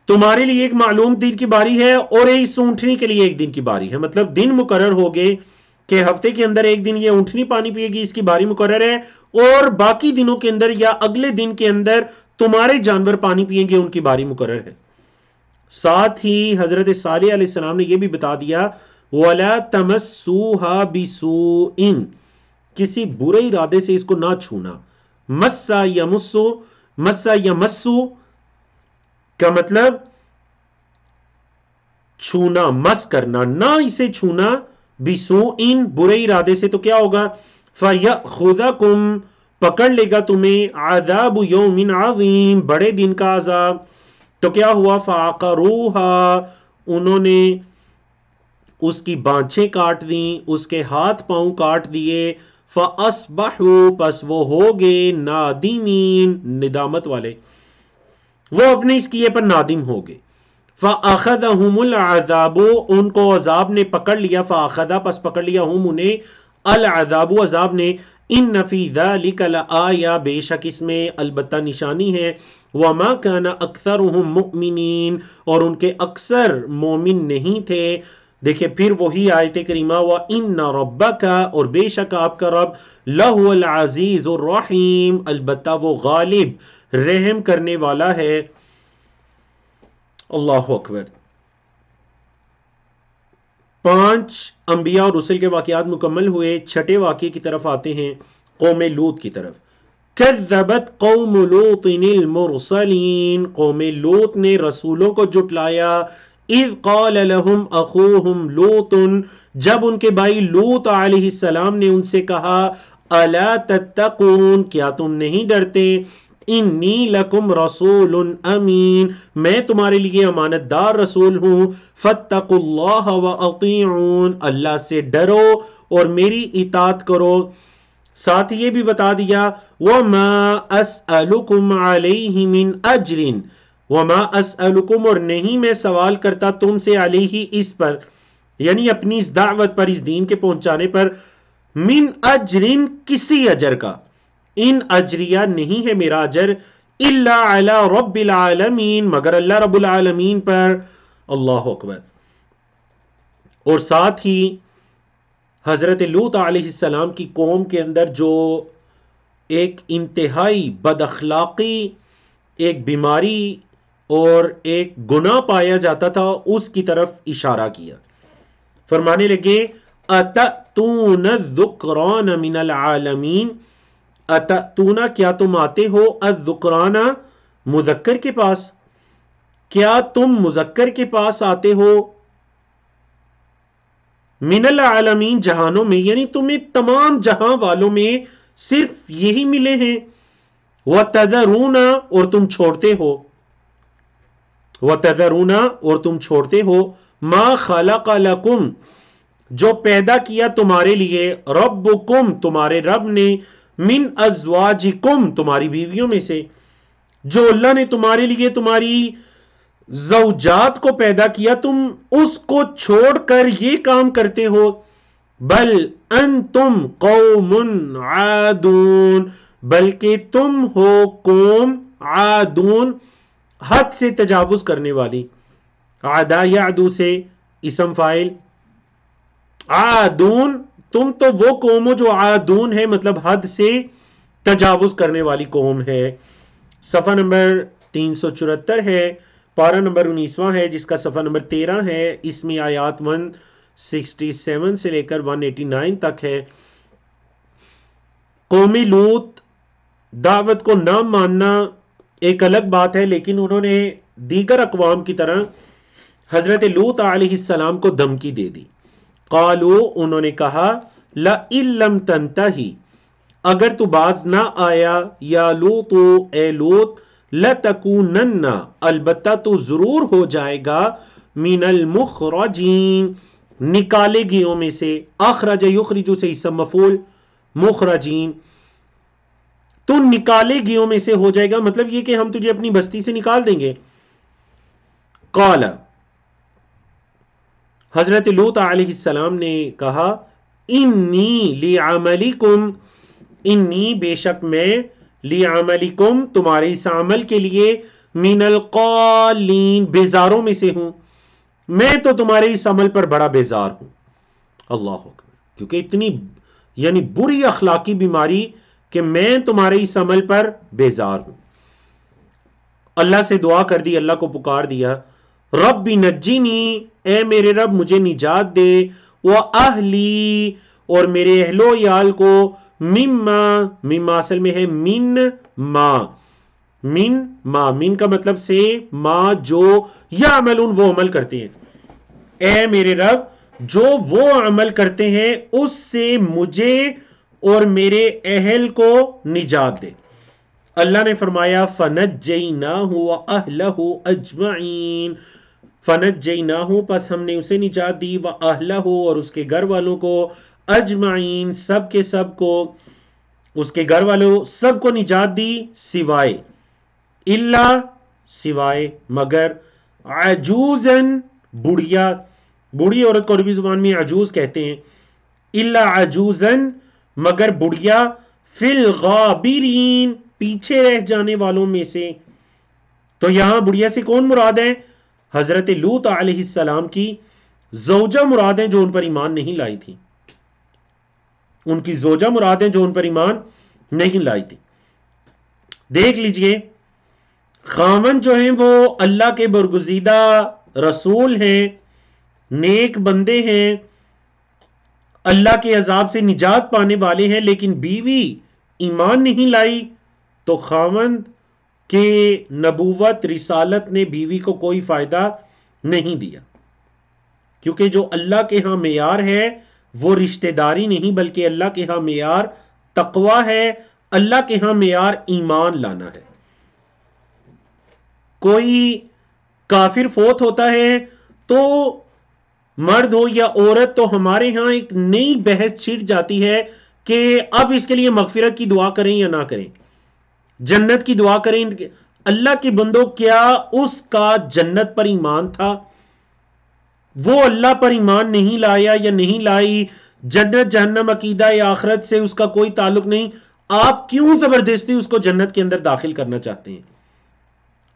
تمہارے لیے ایک معلوم دن کی باری ہے اور اس اونٹنی کے لیے ایک دن کی باری ہے. مطلب دن مقرر ہو گئے کہ ہفتے کے اندر ایک دن یہ اونٹنی پانی پیے گی، اس کی باری مقرر ہے، اور باقی دنوں کے اندر یا اگلے دن کے اندر تمہارے جانور پانی پیئیں گے، ان کی باری مقرر ہے. ساتھ ہی حضرت صالح علیہ السلام نے یہ بھی بتا دیا وَلَا تَمَسُّوهَا بِسُوءٍ، کسی برے ارادے سے اس کو نہ چھونا. مسا یمسو، مسا یمسو کا مطلب چھونا، مس کرنا، نہ اسے چھونا، بسوءٍ، برے ارادے سے، تو کیا ہوگا؟ فَيَأْخُذَكُمْ، پکڑ لے گا تمہیں، عذاب یوم عظیم، بڑے دن کا عذاب. تو کیا ہوا؟ فَعَقَرُوهَا، انہوں نے اس کی بانچیں کاٹ دیں، اس کے ہاتھ پاؤں کاٹ دیے. فَأَصْبَحُوا، پس وہ ہو گئے، نادمین، ندامت والے، وہ اپنے اس کیے پر نادم ہو گئے. فَأَخَذَهُمُ الْعَذَابُ، ان کو عذاب نے پکڑ لیا. فَأَخَذَ، پس پکڑ لیا، ہم انہیں، العذاب، عذاب نے. ان فی ذلک لآیہ، بے شک اس میں البتہ نشانی ہے. وما کان اکثرهم مؤمنین، اور ان کے اکثر مومن نہیں تھے. دیکھیں پھر وہی آیت کریمہ، وَإِنَّ رَبَّكَ، اور بے شک آپ کا رب، لَهُوَ الْعَزِيزُ الرَّحِيمُ، البتہ وہ غالب رحم کرنے والا ہے. اللہ اکبر. 5 انبیاء اور رسل کے واقعات مکمل ہوئے، چھٹے واقعے کی طرف آتے ہیں، قوم لوط کی طرف۔ کذبت قوم لوط المرسلین، قوم لوط نے رسولوں کو جھٹلایا، اذ قال لهم اخوهم لوط، جب ان کے بھائی لوط علیہ السلام نے ان سے کہا، الا تتقون، کیا تم نہیں ڈرتے، انی لکم رسول امین، میں تمہارے لیے امانت دار رسول ہوں، فاتقوا اللہ واطیعون، اللہ سے ڈرو اور میری اطاعت کرو۔ ساتھ یہ بھی بتا دیا، وما اسألکم علیہ من اجر، وما اسألکم، اور نہیں میں سوال کرتا تم سے، علیہ اس پر، یعنی اپنی اس دعوت پر، اس دین کے پہنچانے پر، من اجر کسی اجر کا، ان اجریہ نہیں ہے میرا اجر، الا علی رب العالمین، مگر اللہ رب العالمین پر۔ اللہ اکبر۔ اور ساتھ ہی حضرت لوط علیہ السلام کی قوم کے اندر جو ایک انتہائی بد اخلاقی، ایک بیماری اور ایک گناہ پایا جاتا تھا، اس کی طرف اشارہ کیا۔ فرمانے لگے، اتأتون الذکران من العالمین، اتأتون، کیا تم آتے ہو، الذکران، مذکر کے پاس، کیا تم مذکر کے پاس آتے ہو، من العالمین، جہانوں میں، یعنی تمہیں تمام جہاں والوں میں صرف یہی ملے ہیں، وتذرون، اور تم چھوڑتے ہو، وتذرون، اور تم چھوڑتے ہو، ما خلق لکم، جو پیدا کیا تمہارے لیے، ربکم، تمہارے رب نے، من ازواجکم، تمہاری بیویوں میں سے، جو اللہ نے تمہارے لیے تمہاری زوجات کو پیدا کیا، تم اس کو چھوڑ کر یہ کام کرتے ہو، بل انتم قوم عادون، بلکہ تم ہو قوم عادون، حد سے تجاوز کرنے والی، عدا یعدو سے اسم فاعل، عادون، تم تو وہ قوم ہو جو عادون ہے، مطلب حد سے تجاوز کرنے والی قوم ہے۔ صفحہ نمبر 374 ہے، پارہ نمبر 19واں ہے، جس کا صفحہ نمبر 13 ہے، اس میں آیات 167 سے لے کر 189 تک ہے۔ قوم لوط دعوت کو نہ ماننا ایک الگ بات ہے، لیکن انہوں نے دیگر اقوام کی طرح حضرت لوط علیہ السلام کو دھمکی دے دی۔ قالو، انہوں نے کہا، لئن لم تنتہی، اگر تو باز نہ آیا، یا لوط، اے لوط، لتکونن، البتہ تو ضرور ہو جائے گا، من المخرجین، نکالے گیوں میں سے، اخرج یخرج سے اسم مفعول، مخرجین، تو نکالے گیوں میں سے ہو جائے گا، مطلب یہ کہ ہم تجھے اپنی بستی سے نکال دیں گے۔ قال، حضرت لوط علیہ السلام نے کہا، انی لعملکم، انی، بے شک میں، لعملکم، تمہارے اس عمل کے لیے، من القالین، بیزاروں میں سے ہوں، میں تو تمہارے اس عمل پر بڑا بیزار ہوں۔ اللہ اکبر، کیونکہ اتنی یعنی بری اخلاقی بیماری کہ میں تمہارے اس عمل پر بیزار ہوں۔ اللہ سے دعا کر دی، اللہ کو پکار دیا، رب نجینی، اے میرے رب مجھے نجات دے، وَأَهْلِي، اور میرے اہل و عیال کو، مما اصل میں ہے من ما، من کا مطلب سے، ما جو، یعملون، وہ عمل کرتے ہیں، اے میرے رب جو وہ عمل کرتے ہیں اس سے مجھے اور میرے اہل کو نجات دے۔ اللہ نے فرمایا، فَنَجَّيْنَاهُ وَأَهْلَهُ أَجْمَعِينَ، فَنَجَّيْنَاهُ، پس ہم نے اسے نجات دی، وَأَهْلَهُ، اور اس کے گھر والوں کو، اجمعین، سب کے سب کو، اس کے گھر والوں سب کو نجات دی، سوائے، الا، سوائے، مگر، عجوزن، بڑھیا، بوڑھی عورت کو عربی زبان میں عجوز کہتے ہیں، الا عجوزن، مگر بڑھیا، فی الغابرین، پیچھے رہ جانے والوں میں سے۔ تو یہاں بڑھیا سے کون مراد ہے؟ حضرت لوط علیہ السلام کی زوجہ مراد ہیں جو ان پر ایمان نہیں لائی تھی، ان کی زوجہ مراد ہیں جو ان پر ایمان نہیں لائی تھی۔ دیکھ لیجئے، خاوند جو ہیں وہ اللہ کے برگزیدہ رسول ہیں، نیک بندے ہیں، اللہ کے عذاب سے نجات پانے والے ہیں، لیکن بیوی ایمان نہیں لائی تو خاوند کے نبوت رسالت نے بیوی کو کوئی فائدہ نہیں دیا، کیونکہ جو اللہ کے ہاں معیار ہے وہ رشتہ داری نہیں، بلکہ اللہ کے ہاں معیار تقوی ہے، اللہ کے ہاں معیار ایمان لانا ہے۔ کوئی کافر فوت ہوتا ہے تو مرد ہو یا عورت، تو ہمارے ہاں ایک نئی بحث چھڑ جاتی ہے کہ اب اس کے لیے مغفرت کی دعا کریں یا نہ کریں، جنت کی دعا کریں۔ اللہ کے بندوں، کیا اس کا جنت پر ایمان تھا؟ وہ اللہ پر ایمان نہیں لایا یا نہیں لائی، جنت جہنم عقیدہ یا آخرت سے اس کا کوئی تعلق نہیں، آپ کیوں زبردستی اس کو جنت کے اندر داخل کرنا چاہتے ہیں؟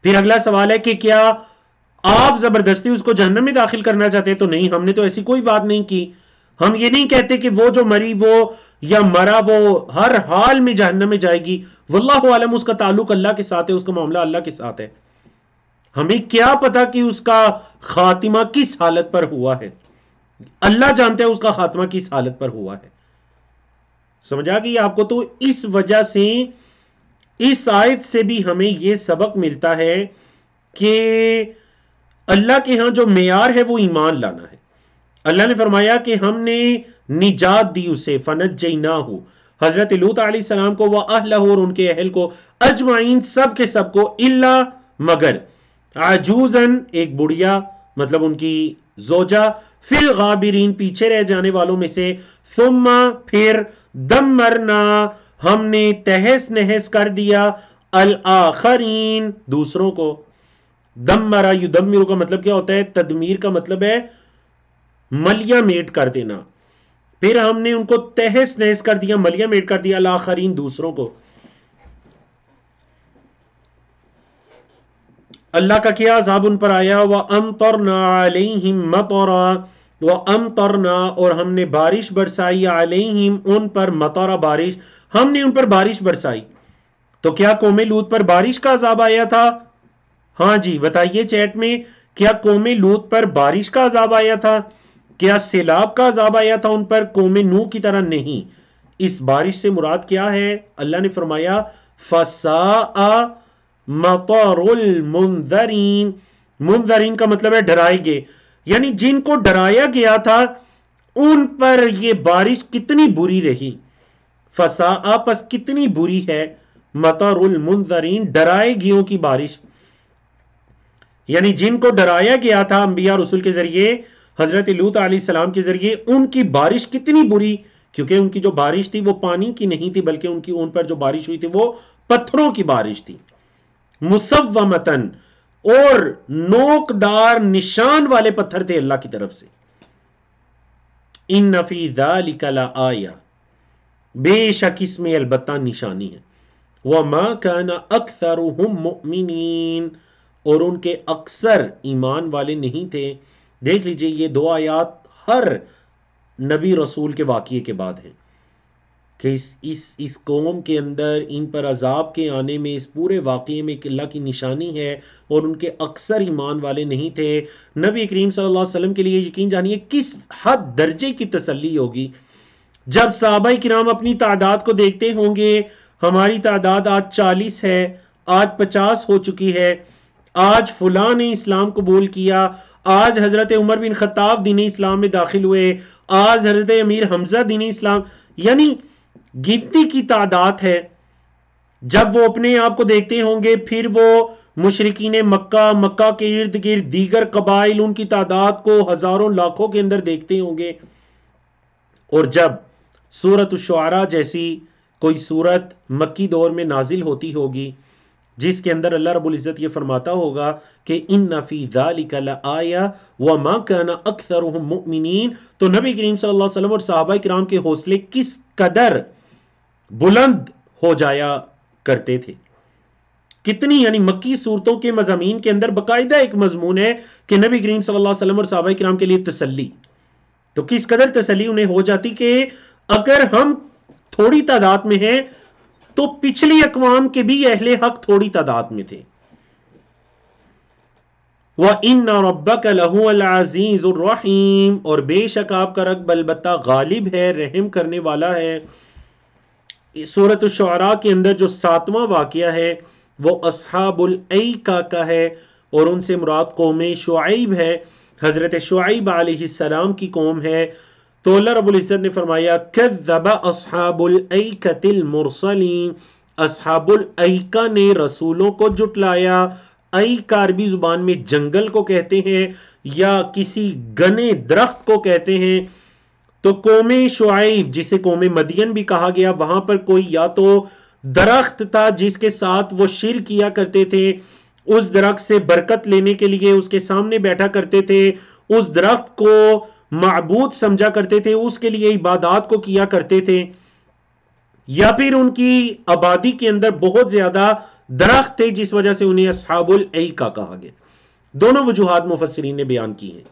پھر اگلا سوال ہے کہ کیا آپ زبردستی اس کو جہنم میں داخل کرنا چاہتے ہیں؟ تو نہیں، ہم نے تو ایسی کوئی بات نہیں کی۔ ہم یہ نہیں کہتے کہ وہ جو مری وہ یا مرا وہ ہر حال میں جہنم میں جائے گی، واللہ عالم، اس کا تعلق اللہ کے ساتھ ہے، اس کا معاملہ اللہ کے ساتھ ہے۔ ہمیں کیا پتا کہ اس کا خاتمہ کس حالت پر ہوا ہے، اللہ جانتے ہیں اس کا خاتمہ کس حالت پر ہوا ہے۔ سمجھا گئی آپ کو؟ تو اس وجہ سے اس آیت سے بھی ہمیں یہ سبق ملتا ہے کہ اللہ کے ہاں جو معیار ہے وہ ایمان لانا ہے۔ اللہ نے فرمایا کہ ہم نے نجات دی اسے، فنجیناہ، حضرت لوط علیہ السلام کو، وَأَهْلَهُ، اور ان کے اہل کو، اجمعین، سب کے سب کو، الا، مگر، عجوزن، ایک بڑھیا، مطلب ان کی زوجہ، فی الغابرین، پیچھے رہ جانے والوں میں سے، ثم، پھر، دمرنا، ہم نے تہس نہس کر دیا، الآخرین، دوسروں کو۔ دمرا یدمر کا مطلب کیا ہوتا ہے؟ تدمیر کا مطلب ہے ملیا میٹ کر دینا۔ پھر ہم نے ان کو تہس نہس کر دیا، ملیا میٹ کر دیا، الآخرین، دوسروں کو۔ اللہ کا کیا عذاب ان پر آیا؟ وَأَمْطَرْنَا عَلَيْهِمْ مَطَرًا، وَأَمْطَرْنَا، اور ہم نے بارش برسائی، علیہم، ان پر، مطرا، بارش، ہم نے ان پر بارش برسائی۔ تو کیا قوم لوط پر بارش کا عذاب آیا تھا؟ ہاں جی، بتائیے چیٹ میں، کیا قوم لوط پر بارش کا عذاب آیا تھا؟ کیا سیلاب کا عذاب آیا تھا ان پر؟ قوم نوح کی طرح نہیں۔ اس بارش سے مراد کیا ہے؟ اللہ نے فرمایا فَسَاءَ مَطَرُ الْمُنذَرِينَ، منذرین کا مطلب ہے ڈرائے گئے، یعنی جن کو ڈرایا گیا تھا ان پر یہ بارش کتنی بری رہی۔ فَسَاءَ، پس کتنی بری ہے، مَطَرُ الْمُنذَرِينَ، ڈرائے گیوں کی بارش، یعنی جن کو ڈرایا گیا تھا انبیاء رسول کے ذریعے، حضرت لوط علیہ السلام کے ذریعے، ان کی بارش کتنی بری، کیونکہ ان کی جو بارش تھی وہ پانی کی نہیں تھی، بلکہ ان پر جو بارش ہوئی تھی وہ پتھروں کی بارش تھی، مسومتن، اور نوکدار نشان والے پتھر تھے اللہ کی طرف سے۔ ان فی ذلک لآیہ، بے شک اس میں البتہ نشانی ہے، وما کان اکثرهم مؤمنین، اور ان کے اکثر ایمان والے نہیں تھے۔ دیکھ لیجئے یہ دو آیات ہر نبی رسول کے واقعے کے بعد ہیں کہ اس قوم کے اندر ان پر عذاب کے آنے میں، اس پورے واقعے میں ایک اللہ کی نشانی ہے، اور ان کے اکثر ایمان والے نہیں تھے۔ نبی کریم صلی اللہ علیہ وسلم کے لیے یقین جانیے کس حد درجے کی تسلی ہوگی جب صحابہ کرام اپنی تعداد کو دیکھتے ہوں گے، ہماری تعداد آج 40 ہے، آج 50 ہو چکی ہے، آج فلاں نے اسلام قبول کیا، آج حضرت عمر بن خطاب دین اسلام میں داخل ہوئے، آج حضرت امیر حمزہ دین اسلام، یعنی گنتی کی تعداد ہے۔ جب وہ اپنے آپ کو دیکھتے ہوں گے، پھر وہ مشرکین مکہ، مکہ کے ارد گرد دیگر قبائل، ان کی تعداد کو ہزاروں لاکھوں کے اندر دیکھتے ہوں گے، اور جب سورۃ الشعراء جیسی کوئی سورت مکی دور میں نازل ہوتی ہوگی جس کے اندر اللہ رب العزت یہ فرماتا ہوگا کہ ان فی ذلک لآیہ وما کان اکثرهم مؤمنین، تو نبی کریم صلی اللہ علیہ وسلم اور صحابہ کرام کے حوصلے کس قدر بلند ہو جایا کرتے تھے۔ کتنی، یعنی مکی صورتوں کے مضامین کے اندر باقاعدہ ایک مضمون ہے کہ نبی کریم صلی اللہ علیہ وسلم اور صحابہ کرام کے لیے تسلی، تو کس قدر تسلی انہیں ہو جاتی کہ اگر ہم تھوڑی تعداد میں ہیں تو پچھلی اقوام کے بھی اہل حق تھوڑی تعداد میں تھے۔ وَإِنَّ رَبَّكَ لَهُوَ الْعَزِيزُ الرَّحِيمُ، اور بے شک آپ کا رب البتہ غالب ہے، رحم کرنے والا ہے۔ سورۃ الشعراء کے اندر جو 7واں واقعہ ہے وہ اصحاب الایکہ کا ہے، اور ان سے مراد قوم شعیب ہے، حضرت شعیب علیہ السلام کی قوم ہے۔ تو اللہ رب العزت نے فرمایا کذب اصحاب الایکۃ المرسلین، اصحاب الایکہ نے رسولوں کو جھٹلایا۔ ایکہ عربی زبان میں جنگل کو کہتے ہیں یا کسی گنے درخت کو کہتے ہیں۔ تو قوم شعیب جسے قوم مدین بھی کہا گیا، وہاں پر کوئی یا تو درخت تھا جس کے ساتھ وہ شرک کیا کرتے تھے، اس درخت سے برکت لینے کے لیے اس کے سامنے بیٹھا کرتے تھے، اس درخت کو معبود سمجھا کرتے تھے، اس کے لیے عبادات کو کیا کرتے تھے، یا پھر ان کی آبادی کے اندر بہت زیادہ درخت تھے جس وجہ سے انہیں اصحاب الایکہ کہا گیا۔ دونوں وجوہات مفسرین نے بیان کی ہیں،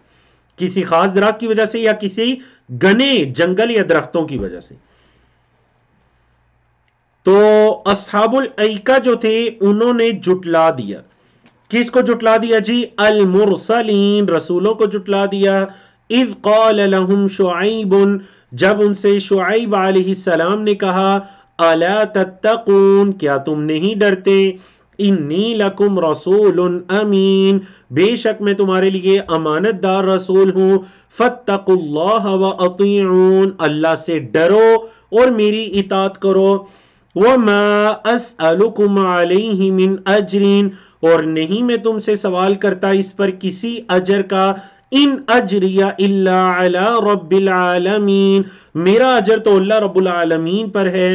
کسی خاص درخت کی وجہ سے یا کسی گنے جنگل یا درختوں کی وجہ سے۔ تو اصحاب الایکہ جو تھے انہوں نے جھٹلا دیا، کس کو جھٹلا دیا جی؟ المرسلین، رسولوں کو جھٹلا دیا۔ اذ قال لهم شعیب، جب ان سے شعیب علیہ السلام نے کہا الا تتقون، کیا تم نہیں ڈرتے؟ انی لکم رسول امین، بے شک میں تمہارے لیے امانت دار رسول ہوں۔ فاتقوا اللہ واطیعون، اللہ سے ڈرو اور میری اطاعت کرو۔ وما اسألکم علیہ من اجر، اور نہیں میں تم سے سوال کرتا اس پر کسی اجر کا۔ ان اجری الا علی رب العالمین، میرا اجر تو اللہ رب العالمین پر ہے۔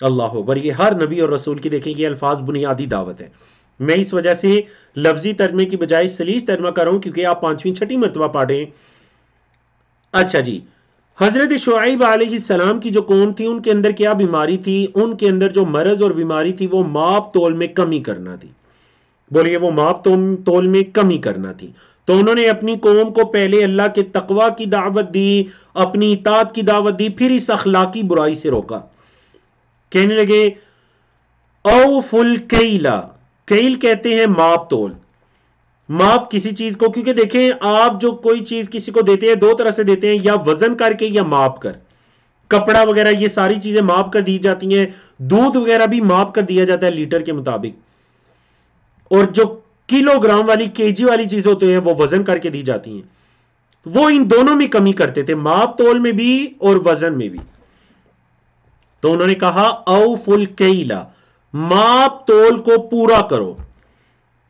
اللہ اکبر، یہ ہر نبی اور رسول کی دیکھیں یہ الفاظ بنیادی دعوت ہے۔ میں اس وجہ سے لفظی ترجمے کی بجائے سلیس ترجمہ کر رہا ہوں کیونکہ آپ 5ویں 6ٹھی مرتبہ پڑھیں۔ اچھا جی، حضرت شعیب علیہ السلام کی جو قوم تھی ان کے اندر کیا بیماری تھی؟ ان کے اندر جو مرض اور بیماری تھی وہ ماپ تول میں کمی کرنا تھی۔ بولیے، وہ ماپ تول میں کمی کرنا تھی۔ تو انہوں نے اپنی قوم کو پہلے اللہ کے تقوی کی دعوت دی، اپنی اطاعت کی دعوت دی، پھر اس اخلاقی برائی سے روکا۔ کہنے لگے اوفوا الکیل، کیل کہتے ہیں ماپ تول، ماپ کسی چیز کو، کیونکہ دیکھیں آپ جو کوئی چیز کسی کو دیتے ہیں دو طرح سے دیتے ہیں، یا وزن کر کے یا ماپ کر۔ کپڑا وغیرہ یہ ساری چیزیں ماپ کر دی جاتی ہیں، دودھ وغیرہ بھی ماپ کر دیا جاتا ہے لیٹر کے مطابق، اور جو کلو گرام والی کے جی والی چیز ہوتے ہیں وہ وزن کر کے دی جاتی ہیں۔ وہ ان دونوں میں کمی کرتے تھے، ماپ تول میں بھی اور وزن میں بھی۔ تو انہوں نے کہا اوفوا الکیل، ماپ تول کو پورا کرو،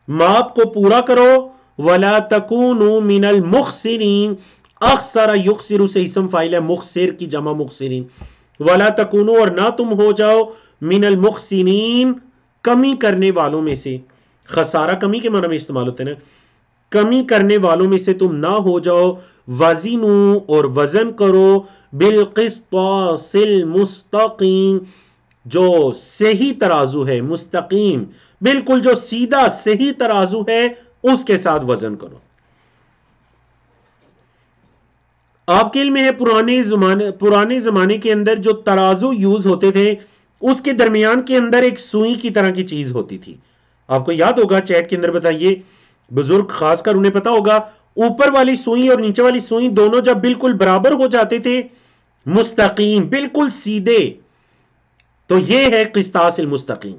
ماپ کو پورا کرو۔ ولا تکونوا من المخسرین، اخسر یخسر سے اسم فاعل ہے، مخسر کی جمع مخسرین۔ ولا تکونوا، اور نہ تم ہو جاؤ، من المخسرین، کمی کرنے والوں میں سے۔ خسارہ کمی کے معنی میں استعمال ہوتے ہیں نا، کمی کرنے والوں میں سے تم نہ ہو جاؤ۔ وزنوا، اور وزن کرو، بالقسطاس المستقیم، جو صحیح ترازو ہے، مستقیم بالکل جو سیدھا صحیح ترازو ہے اس کے ساتھ وزن کرو۔ آپ کے علم میں ہے پرانے زمانے کے اندر جو ترازو یوز ہوتے تھے اس کے درمیان کے اندر ایک سوئی کی طرح کی چیز ہوتی تھی، آپ کو یاد ہوگا، چیٹ کے اندر بتائیے، بزرگ خاص کر انہیں پتا ہوگا۔ اوپر والی سوئی اور نیچے والی سوئی دونوں جب بالکل برابر ہو جاتے تھے، مستقیم بالکل سیدھے، تو یہ ہے قسطاس المستقیم۔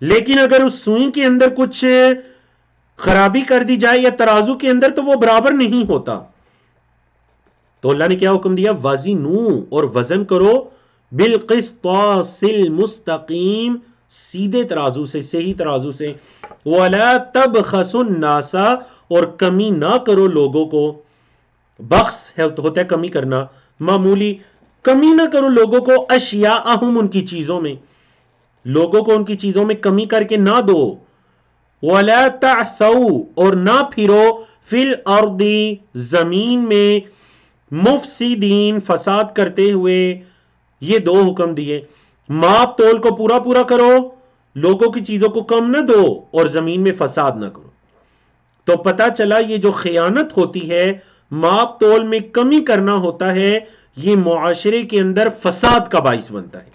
لیکن اگر اس سوئی کے اندر کچھ خرابی کر دی جائے یا ترازو کے اندر تو وہ برابر نہیں ہوتا۔ تو اللہ نے کیا حکم دیا؟ وزنوا، اور وزن کرو، بالقسطاس المستقیم، سیدھے ترازو سے، صحیح ترازو سے۔ ولا تبخسوا الناس، اور کمی نہ کرو لوگوں کو۔ بخس ہوتا ہے کمی کرنا، معمولی، کمی نہ کرو لوگوں کو، اشیاءہم، ان کی چیزوں میں، لوگوں کو ان کی چیزوں میں کمی کر کے نہ دو۔ ولا تعثوا، اور نہ پھرو، فی الارض، زمین میں، مفسدین، فساد کرتے ہوئے۔ یہ دو حکم دیے، ماپ تول کو پورا پورا کرو، لوگوں کی چیزوں کو کم نہ دو، اور زمین میں فساد نہ کرو۔ تو پتا چلا یہ جو خیانت ہوتی ہے، ماپ تول میں کمی کرنا ہوتا ہے، یہ معاشرے کے اندر فساد کا باعث بنتا ہے۔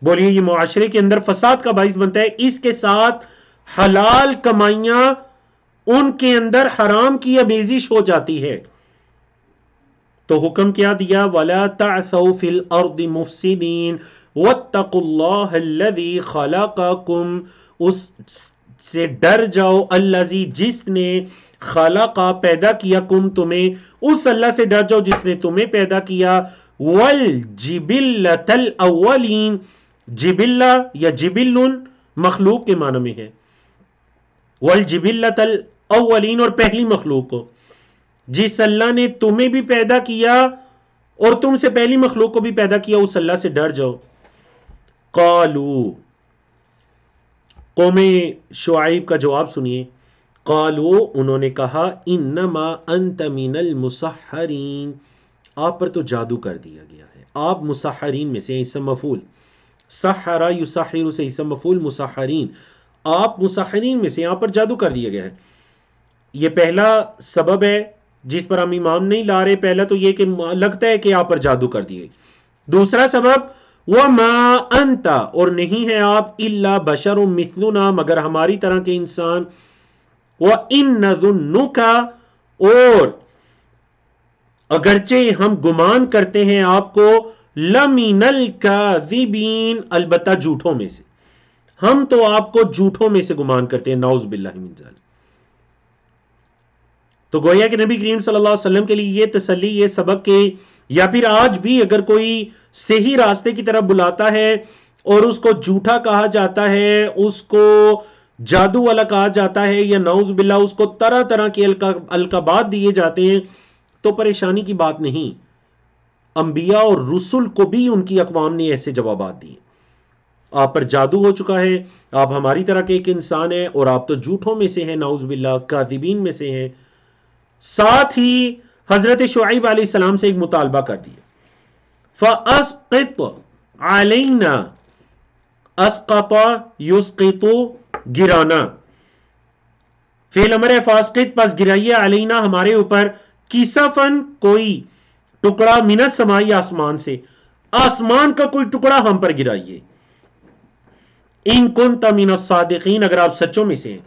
بولیے، یہ معاشرے کے اندر فساد کا باعث بنتا ہے۔ اس کے ساتھ حلال کمائیاں ان کے اندر حرام کی آمیزش ہو جاتی ہے. تو حکم کیا دیا؟ وَلَا تَعْثَوْا فِي الْأَرْضِ مُفْسِدِينَ وَاتَّقُوا اللَّهَ الَّذِي خَلَقَكُمْ. اس سے ڈر جاؤ، الذی جس نے خلقا پیدا کیا، کم تمہیں، اس اللہ سے ڈر جاؤ جس نے تمہیں پیدا کیا. والجبلۃ الاولین، جبلہ یا جبل مخلوق کے معنی میں ہے، والجبلۃ الاولین اور پہلی مخلوق کو. جس اللہ نے تمہیں بھی پیدا کیا اور تم سے پہلی مخلوق کو بھی پیدا کیا، اس اللہ سے ڈر جاؤ. قالو، قوم شعیب کا جواب سنیے. قالو، انہوں نے کہا، انما انت من المسحرین، آپ پر تو جادو کر دیا گیا ہے، آپ مسحرین میں سے، اسم مفعول، سحر یسحر سے اسم مفعول مسحرین، آپ مسحرین میں سے، آپ پر جادو کر دیا گیا ہے. یہ پہلا سبب ہے جس پر ہم ایمان نہیں لا رہے. پہلا تو یہ کہ لگتا ہے کہ آپ پر جادو کر دیے. دوسرا سبب، وَمَا أَنْتَ، اور نہیں ہے آپ، إِلَّا بَشَرٌ مِثْلُنَا، مگر ہماری طرح کے انسان. وَإِنْ نَظُنُّكَ، اور اگرچہ ہم گمان کرتے ہیں آپ کو، لَمِنَ الْكَاذِبِينَ، البتہ جھوٹوں میں سے، ہم تو آپ کو جھوٹوں میں سے گمان کرتے ہیں، نعوذ باللہ من ذالک. تو گویا کہ نبی کریم صلی اللہ علیہ وسلم کے لیے یہ تسلی، یہ سبق کہ یا پھر آج بھی اگر کوئی صحیح راستے کی طرف بلاتا ہے اور اس کو جھوٹا کہا جاتا ہے، اس کو جادو والا کہا جاتا ہے، یا نعوذ باللہ اس کو طرح طرح کے القابات دیے جاتے ہیں، تو پریشانی کی بات نہیں. انبیاء اور رسل کو بھی ان کی اقوام نے ایسے جوابات دیے. آپ پر جادو ہو چکا ہے، آپ ہماری طرح کے ایک انسان ہیں اور آپ تو جھوٹوں میں سے ہیں، نعوذ باللہ کاذبین میں سے ہیں. ساتھ ہی حضرت شعیب علیہ السلام سے ایک مطالبہ کر دیا. فَأَسْقِطْ عَلَيْنَا، اسقط یسقط، گرانا، فعل امر ہے. فاسقط، پس گرائیے، علینا، ہمارے اوپر، کسفن، کوئی ٹکڑا، من السماء، آسمان سے، آسمان کا کوئی ٹکڑا ہم پر گرائیے. ان کنت من الصادقین، اگر آپ سچوں میں سے ہیں.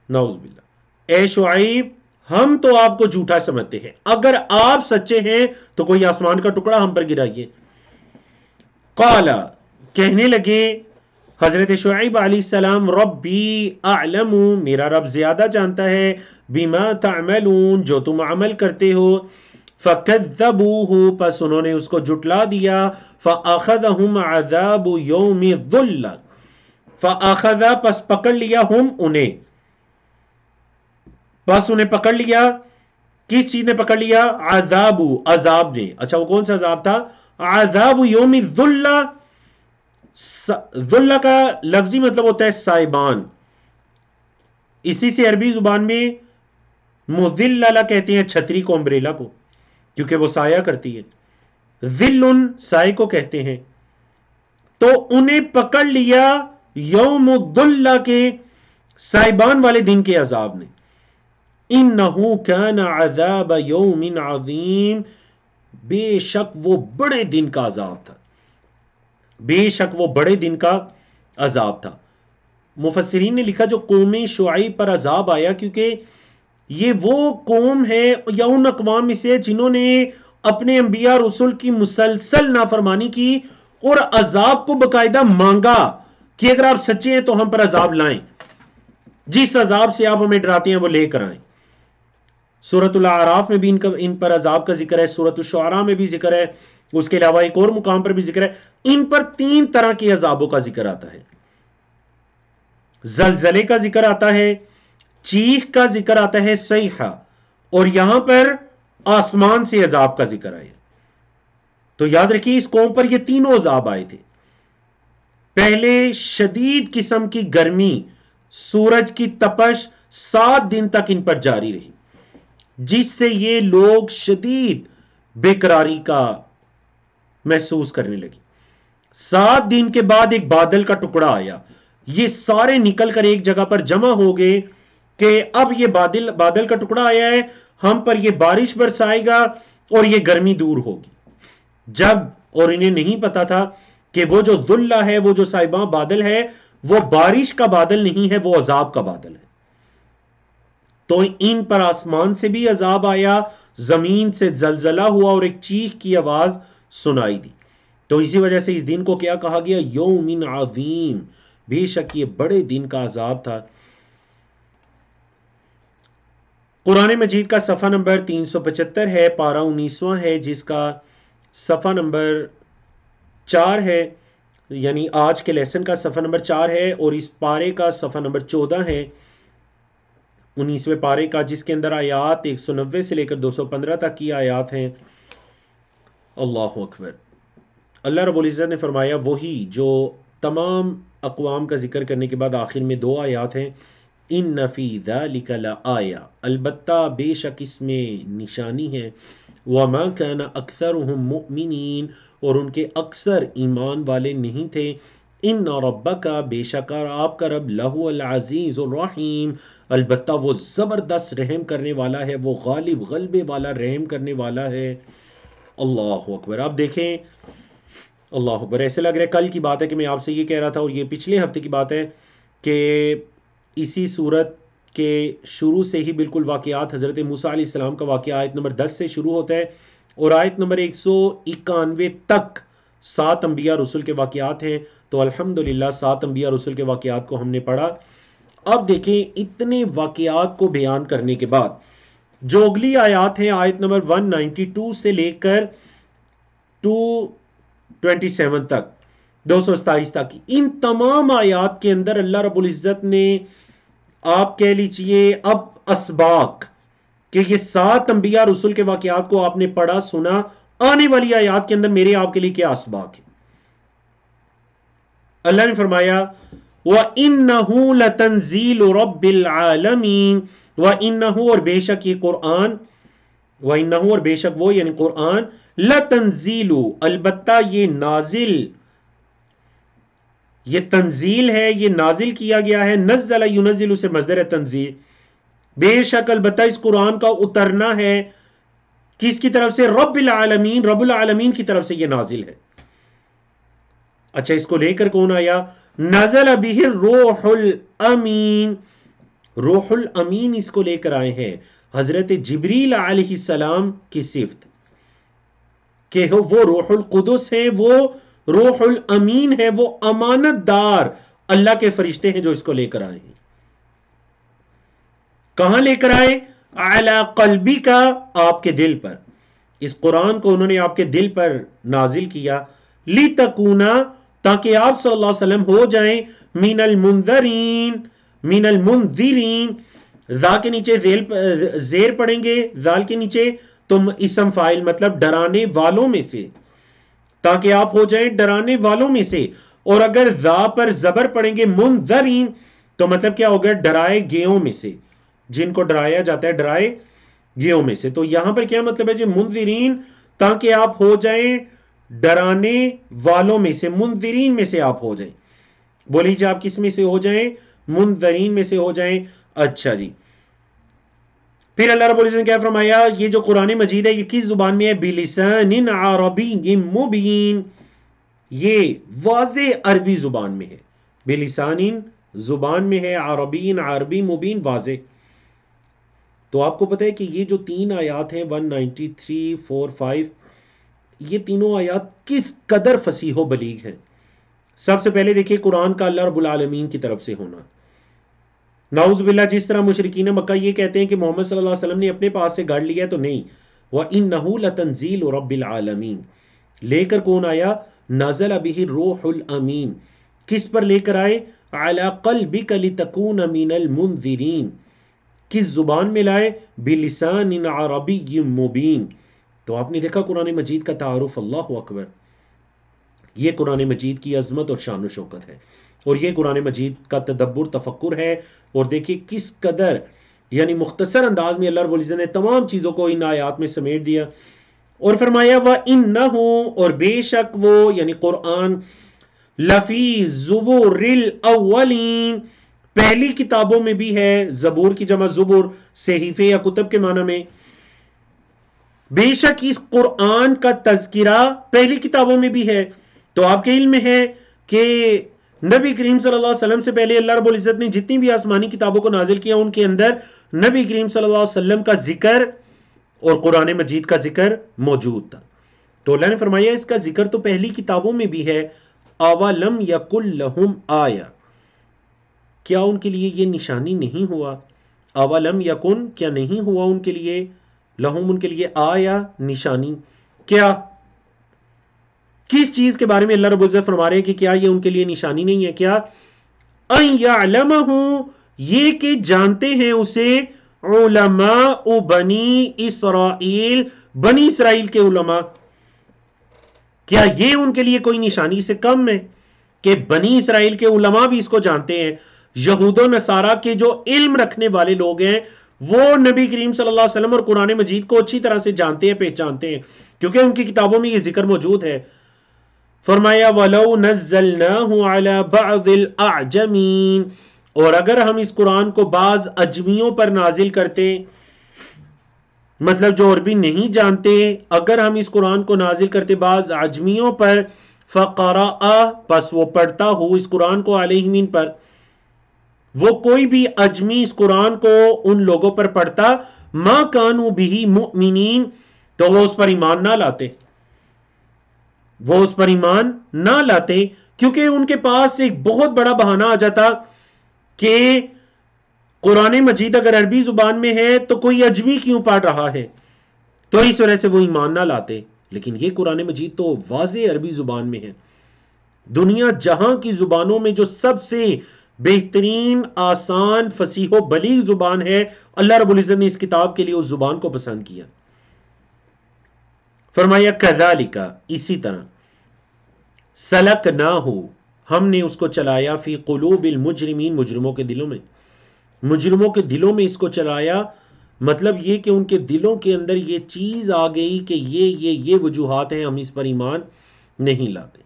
نعوذ باللہ، اے شعیب ہم تو آپ کو جھوٹا سمجھتے ہیں، اگر آپ سچے ہیں تو کوئی آسمان کا ٹکڑا ہم پر گرائیے. قال، کہنے لگے حضرت شعیب علیہ السلام، ربی اعلم، میرا رب زیادہ جانتا ہے، بما تعملون، جو تم عمل کرتے ہو. فکذبوہ، پس انہوں نے اس کو جھٹلا دیا. فاخذہم عذاب یوم الظل، فاخذ، پس پکڑ لیا، ہم انہیں، بس انہیں پکڑ لیا. کس چیز نے پکڑ لیا؟ عذاب، عذاب نے. اچھا وہ کون سا عذاب تھا؟ عذاب یوم الذل. ذل کا لفظی مطلب ہوتا ہے سائبان، اسی سے عربی زبان میں مذللہ کہتے ہیں چھتری کو، امبریلا کو، کیونکہ وہ سایہ کرتی ہے. ذل سائے کو کہتے ہیں. تو انہیں پکڑ لیا یوم الذل کے سائبان والے دن کے عذاب نے. انہو کان عذاب یوم عظیم، بے شک وہ بڑے دن کا عذاب تھا، بے شک وہ بڑے دن کا عذاب تھا. مفسرین نے لکھا جو قوم شعیب پر عذاب آیا، کیونکہ یہ وہ قوم ہے یا ان اقوام میں سے جنہوں نے اپنے انبیاء رسول کی مسلسل نافرمانی کی اور عذاب کو باقاعدہ مانگا کہ اگر آپ سچے ہیں تو ہم پر عذاب لائیں، جس عذاب سے آپ ہمیں ڈراتے ہیں وہ لے کر آئیں. سورۃ الاعراف میں بھی ان پر عذاب کا ذکر ہے، سورۃ الشعراء میں بھی ذکر ہے، اس کے علاوہ ایک اور مقام پر بھی ذکر ہے. ان پر 3 طرح کے عذابوں کا ذکر آتا ہے. زلزلے کا ذکر آتا ہے، چیخ کا ذکر آتا ہے، صیحہ، اور یہاں پر آسمان سے عذاب کا ذکر آیا. تو یاد رکھیے اس قوم پر یہ تینوں عذاب آئے تھے. پہلے شدید قسم کی گرمی، سورج کی تپش 7 دن تک ان پر جاری رہی، جس سے یہ لوگ شدید بے قراری کا محسوس کرنے لگی. 7 دن کے بعد ایک بادل کا ٹکڑا آیا، یہ سارے نکل کر ایک جگہ پر جمع ہو گئے کہ اب یہ بادل کا ٹکڑا آیا ہے، ہم پر یہ بارش برسائے گا اور یہ گرمی دور ہوگی. جب اور انہیں نہیں پتا تھا کہ وہ جو ذلہ ہے، وہ جو صائباں بادل ہے، وہ بارش کا بادل نہیں ہے، وہ عذاب کا بادل ہے. تو ان پر آسمان سے بھی عذاب آیا، زمین سے زلزلہ ہوا اور ایک چیخ کی آواز سنائی دی. تو اسی وجہ سے اس دن کو کیا کہا گیا؟ یوم عظیم، بے شک یہ بڑے دن کا عذاب تھا. قرآن مجید کا صفحہ نمبر 375 ہے، پارہ 19واں ہے، جس کا صفحہ نمبر 4 ہے، یعنی آج کے لیسن کا صفحہ نمبر 4 ہے، اور اس پارے کا صفحہ نمبر 14 ہے، 19ویں پارے کا، جس کے اندر آیات 190 سے لے کر 215 تک کی آیات ہیں. اللہ اکبر. اللہ رب العزت نے فرمایا، وہی جو تمام اقوام کا ذکر کرنے کے بعد آخر میں 2 آیات ہیں، ان فی ذلک لآیہ، البتہ بے شک اس میں نشانی ہے، وما کان اکثرهم مؤمنین، اور ان کے اکثر ایمان والے نہیں تھے، ان ربک، بے شک آپ کا رب، لہو العزیز الرحیم، البتہ وہ زبردست رحم کرنے والا ہے، وہ غالب غلبے والا رحم کرنے والا ہے. اللہ اکبر. آپ دیکھیں، اللہ اکبر، ایسے لگ رہا ہے کل کی بات ہے کہ میں آپ سے یہ کہہ رہا تھا، اور یہ پچھلے ہفتے کی بات ہے، کہ اسی صورت کے شروع سے ہی بالکل واقعات حضرت موسیٰ علیہ السلام کا واقعہ آیت نمبر 10 سے شروع ہوتا ہے، اور آیت نمبر 191 تک 7 انبیاء رسول کے واقعات ہیں. تو الحمدللہ 7 انبیاء رسول کے واقعات کو ہم نے پڑھا. اب دیکھیں، اتنے واقعات کو بیان کرنے کے بعد جو اگلی آیات ہیں، آیت نمبر 192 سے لے کر 227 تک، 227 تک، ان تمام آیات کے اندر اللہ رب العزت نے، آپ کہہ لیجئے اب اسباق، کہ یہ 7 انبیاء رسول کے واقعات کو آپ نے پڑھا سنا، آنے والی آیات کے اندر میرے آپ کے لیے کیا اسباق ہے. اللہ نے فرمایا، وَإِنَّهُ لَتَنزِيلُ رَبِّ الْعَالَمِينَ، وَإِنَّهُ، اور بے شک یہ قرآن، وَإِنَّهُ، اور بے شک وہ یعنی قرآن، لَتَنزِيلُ، البتہ یہ نازل، یہ تنزیل ہے، یہ نازل کیا گیا ہے، نزل ينزل سے مصدر ہے تنزیل، بے شک البتہ اس قرآن کا اترنا ہے، کس کی طرف سے؟ رب العالمین، رب العالمین کی طرف سے یہ نازل ہے. اچھا، اس کو لے کر کون آیا؟ نزل به الروح الامین، روح الامین اس کو لے کر آئے ہیں حضرت جبریل علیہ السلام کی صفت، کہ وہ روح القدس ہے، وہ روح الامین ہے، وہ امانت دار اللہ کے فرشتے ہیں جو اس کو لے کر آئے ہیں. کہاں لے کر آئے؟ علی قلبی کا، آپ کے دل پر. اس قرآن کو انہوں نے آپ کے دل پر نازل کیا، لِتَکُونَ، تاکہ آپ صلی اللہ علیہ وسلم ہو جائیں، من المنذرین، من المنذرین، ذا کے نیچے زیر پڑیں گے، ذال کے نیچے تم اسم فاعل، مطلب ڈرانے والوں میں سے، تاکہ آپ ہو جائیں ڈرانے والوں میں سے. اور اگر ذا پر زبر پڑیں گے، منذرین، تو مطلب کیا ہوگا؟ ڈرائے گیوں میں سے، جن کو ڈرایا جاتا ہے ڈرائے گیوں میں سے. تو یہاں پر کیا مطلب ہے جی؟ منذرین، تاکہ آپ ہو جائیں ڈرانے والوں میں سے، منذرین میں سے آپ ہو جائیں. بولی جی آپ کس میں سے ہو جائیں؟ منذرین میں سے ہو جائیں. اچھا جی، پھر اللہ رب العزت نے کیا فرمایا؟ یہ جو قرآن مجید ہے یہ کس زبان میں ہے؟ بلسان عربی مبین، یہ واضح عربی زبان میں ہے، بلسان زبان میں ہے، عربی عربی، مبین واضح. تو آپ کو پتہ ہے کہ یہ جو 3 آیات ہیں 193، 4، 5، یہ تینوں آیات کس قدر فصیح و بلیغ ہیں. سب سے پہلے دیکھیے قرآن کا اللہ رب العالمین کی طرف سے ہونا. نعوذ باللہ، جس طرح مشرکین مکہ یہ کہتے ہیں کہ محمد صلی اللہ علیہ وسلم نے اپنے پاس سے گاڑ لیا ہے، تو نہیں. وَإِنَّهُ لَتَنزِيلُ رَبِّ الْعَالَمِينَ، لے کر کون آیا؟ نزل بِهِ الروح الامین، کس پر لے کر آئے؟ عَلَى قَلْبِكَ لِتَكُونَ مِنَ الْمُنذِرِينَ، کس زبان میں لائے؟ بِلِسَانٍ عَرَبِيٍّ مُبِينٍ. تو آپ نے دیکھا قرآن مجید کا تعارف، اللہ اکبر، یہ قرآن مجید کی عظمت اور شان و شوکت ہے، اور یہ قرآن مجید کا تدبر، تفکر ہے. اور دیکھیے کس قدر یعنی مختصر انداز میں اللہ رب العزت نے تمام چیزوں کو ان آیات میں سمیٹ دیا. اور فرمایا وَإِنَّهُ، اور بے شک وہ یعنی قرآن، لفی زبور الاولین، پہلی کتابوں میں بھی ہے. زبور کی جمع زبور، صحیفے یا کتب کے معنی میں. بے شک اس قرآن کا تذکرہ پہلی کتابوں میں بھی ہے. تو آپ کے علم میں ہے کہ نبی کریم صلی اللہ علیہ وسلم سے پہلے اللہ رب العزت نے جتنی بھی آسمانی کتابوں کو نازل کیا ان کے اندر نبی کریم صلی اللہ علیہ وسلم کا ذکر اور قرآن مجید کا ذکر موجود تھا. تو اللہ نے فرمایا اس کا ذکر تو پہلی کتابوں میں بھی ہے. اولم یکن لہم آیا، کیا ان کے لیے یہ نشانی نہیں ہوا؟ اولم یکن، کیا نہیں ہوا ان کے لیے، لہم ان کے لیے، آیا نشانی، کیا کس چیز کے بارے میں اللہ رب العزت فرما رہے ہیں کہ کیا یہ ان کے لیے نشانی نہیں ہے؟ کیا ان یعلمہ، یہ کہ جانتے ہیں اسے علماء بنی اسرائیل، بنی اسرائیل کے علماء. کیا یہ ان کے لیے کوئی نشانی سے کم ہے کہ بنی اسرائیل کے علماء بھی اس کو جانتے ہیں؟ یہود و نصارہ کے جو علم رکھنے والے لوگ ہیں وہ نبی کریم صلی اللہ علیہ وسلم اور قرآن مجید کو اچھی طرح سے جانتے ہیں، پہچانتے ہیں، کیونکہ ان کی کتابوں میں یہ ذکر موجود ہے. فرمایا وَلَوْ نَزَّلْنَاهُ عَلَى بَعْضِ الْأَعْجَمِينَ، اور اگر ہم اس قرآن کو بعض اجمیوں پر نازل کرتے، مطلب جو عربی نہیں جانتے، اگر ہم اس قرآن کو نازل کرتے بعض عجمیوں پر، فَقَرَأَ، پس وہ پڑھتا ہو اس قرآن کو، علیہم پر، وہ کوئی بھی اجمی اس قرآن کو ان لوگوں پر پڑھتا، مَا كَانُوا بِهِ مُؤْمِنِينَ، تو وہ اس پر ایمان نہ لاتے، وہ اس پر ایمان نہ لاتے، کیونکہ ان کے پاس ایک بہت بڑا بہانہ آ جاتا کہ قرآن مجید اگر عربی زبان میں ہے تو کوئی اجمی کیوں پڑھ رہا ہے، تو اس وجہ سے وہ ایمان نہ لاتے. لیکن یہ قرآن مجید تو واضح عربی زبان میں ہے. دنیا جہاں کی زبانوں میں جو سب سے بہترین، آسان، فصیح و بلیغ زبان ہے، اللہ رب العزت نے اس کتاب کے لیے اس زبان کو پسند کیا. فرمایا کذالک، اسی طرح، سلکناہ، ہم نے اس کو چلایا، فی قلوب المجرمین، مجرموں کے دلوں میں، مجرموں کے دلوں میں اس کو چلایا. مطلب یہ کہ ان کے دلوں کے اندر یہ چیز آ گئی کہ یہ وجوہات ہیں، ہم اس پر ایمان نہیں لاتے.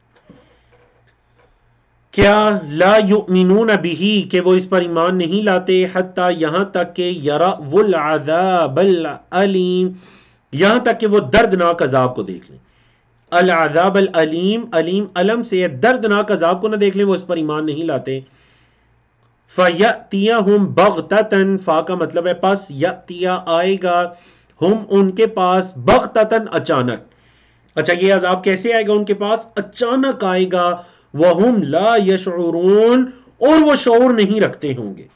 کیا لا یؤمنون بہ، کہ وہ اس پر ایمان نہیں لاتے، حتی، یہاں تک کہ یروا العذاب العلیم، یہاں تک کہ وہ دردناک عذاب کو دیکھ لیں. العذاب العلیم، علیم علم سے، دردناک عذاب کو نہ دیکھ لیں، وہ اس پر ایمان نہیں لاتے. فَيَأْتِيَهُمْ بَغْتَةً، فا کا مطلب ہے پس، یأتیا آئے گا، ہم ان کے پاس، بغتتاً اچانک. اچھا یہ عذاب کیسے آئے گا ان کے پاس؟ اچانک آئے گا. وَهُمْ لَا يَشْعُرُونَ، اور وہ شعور نہیں رکھتے ہوں گے.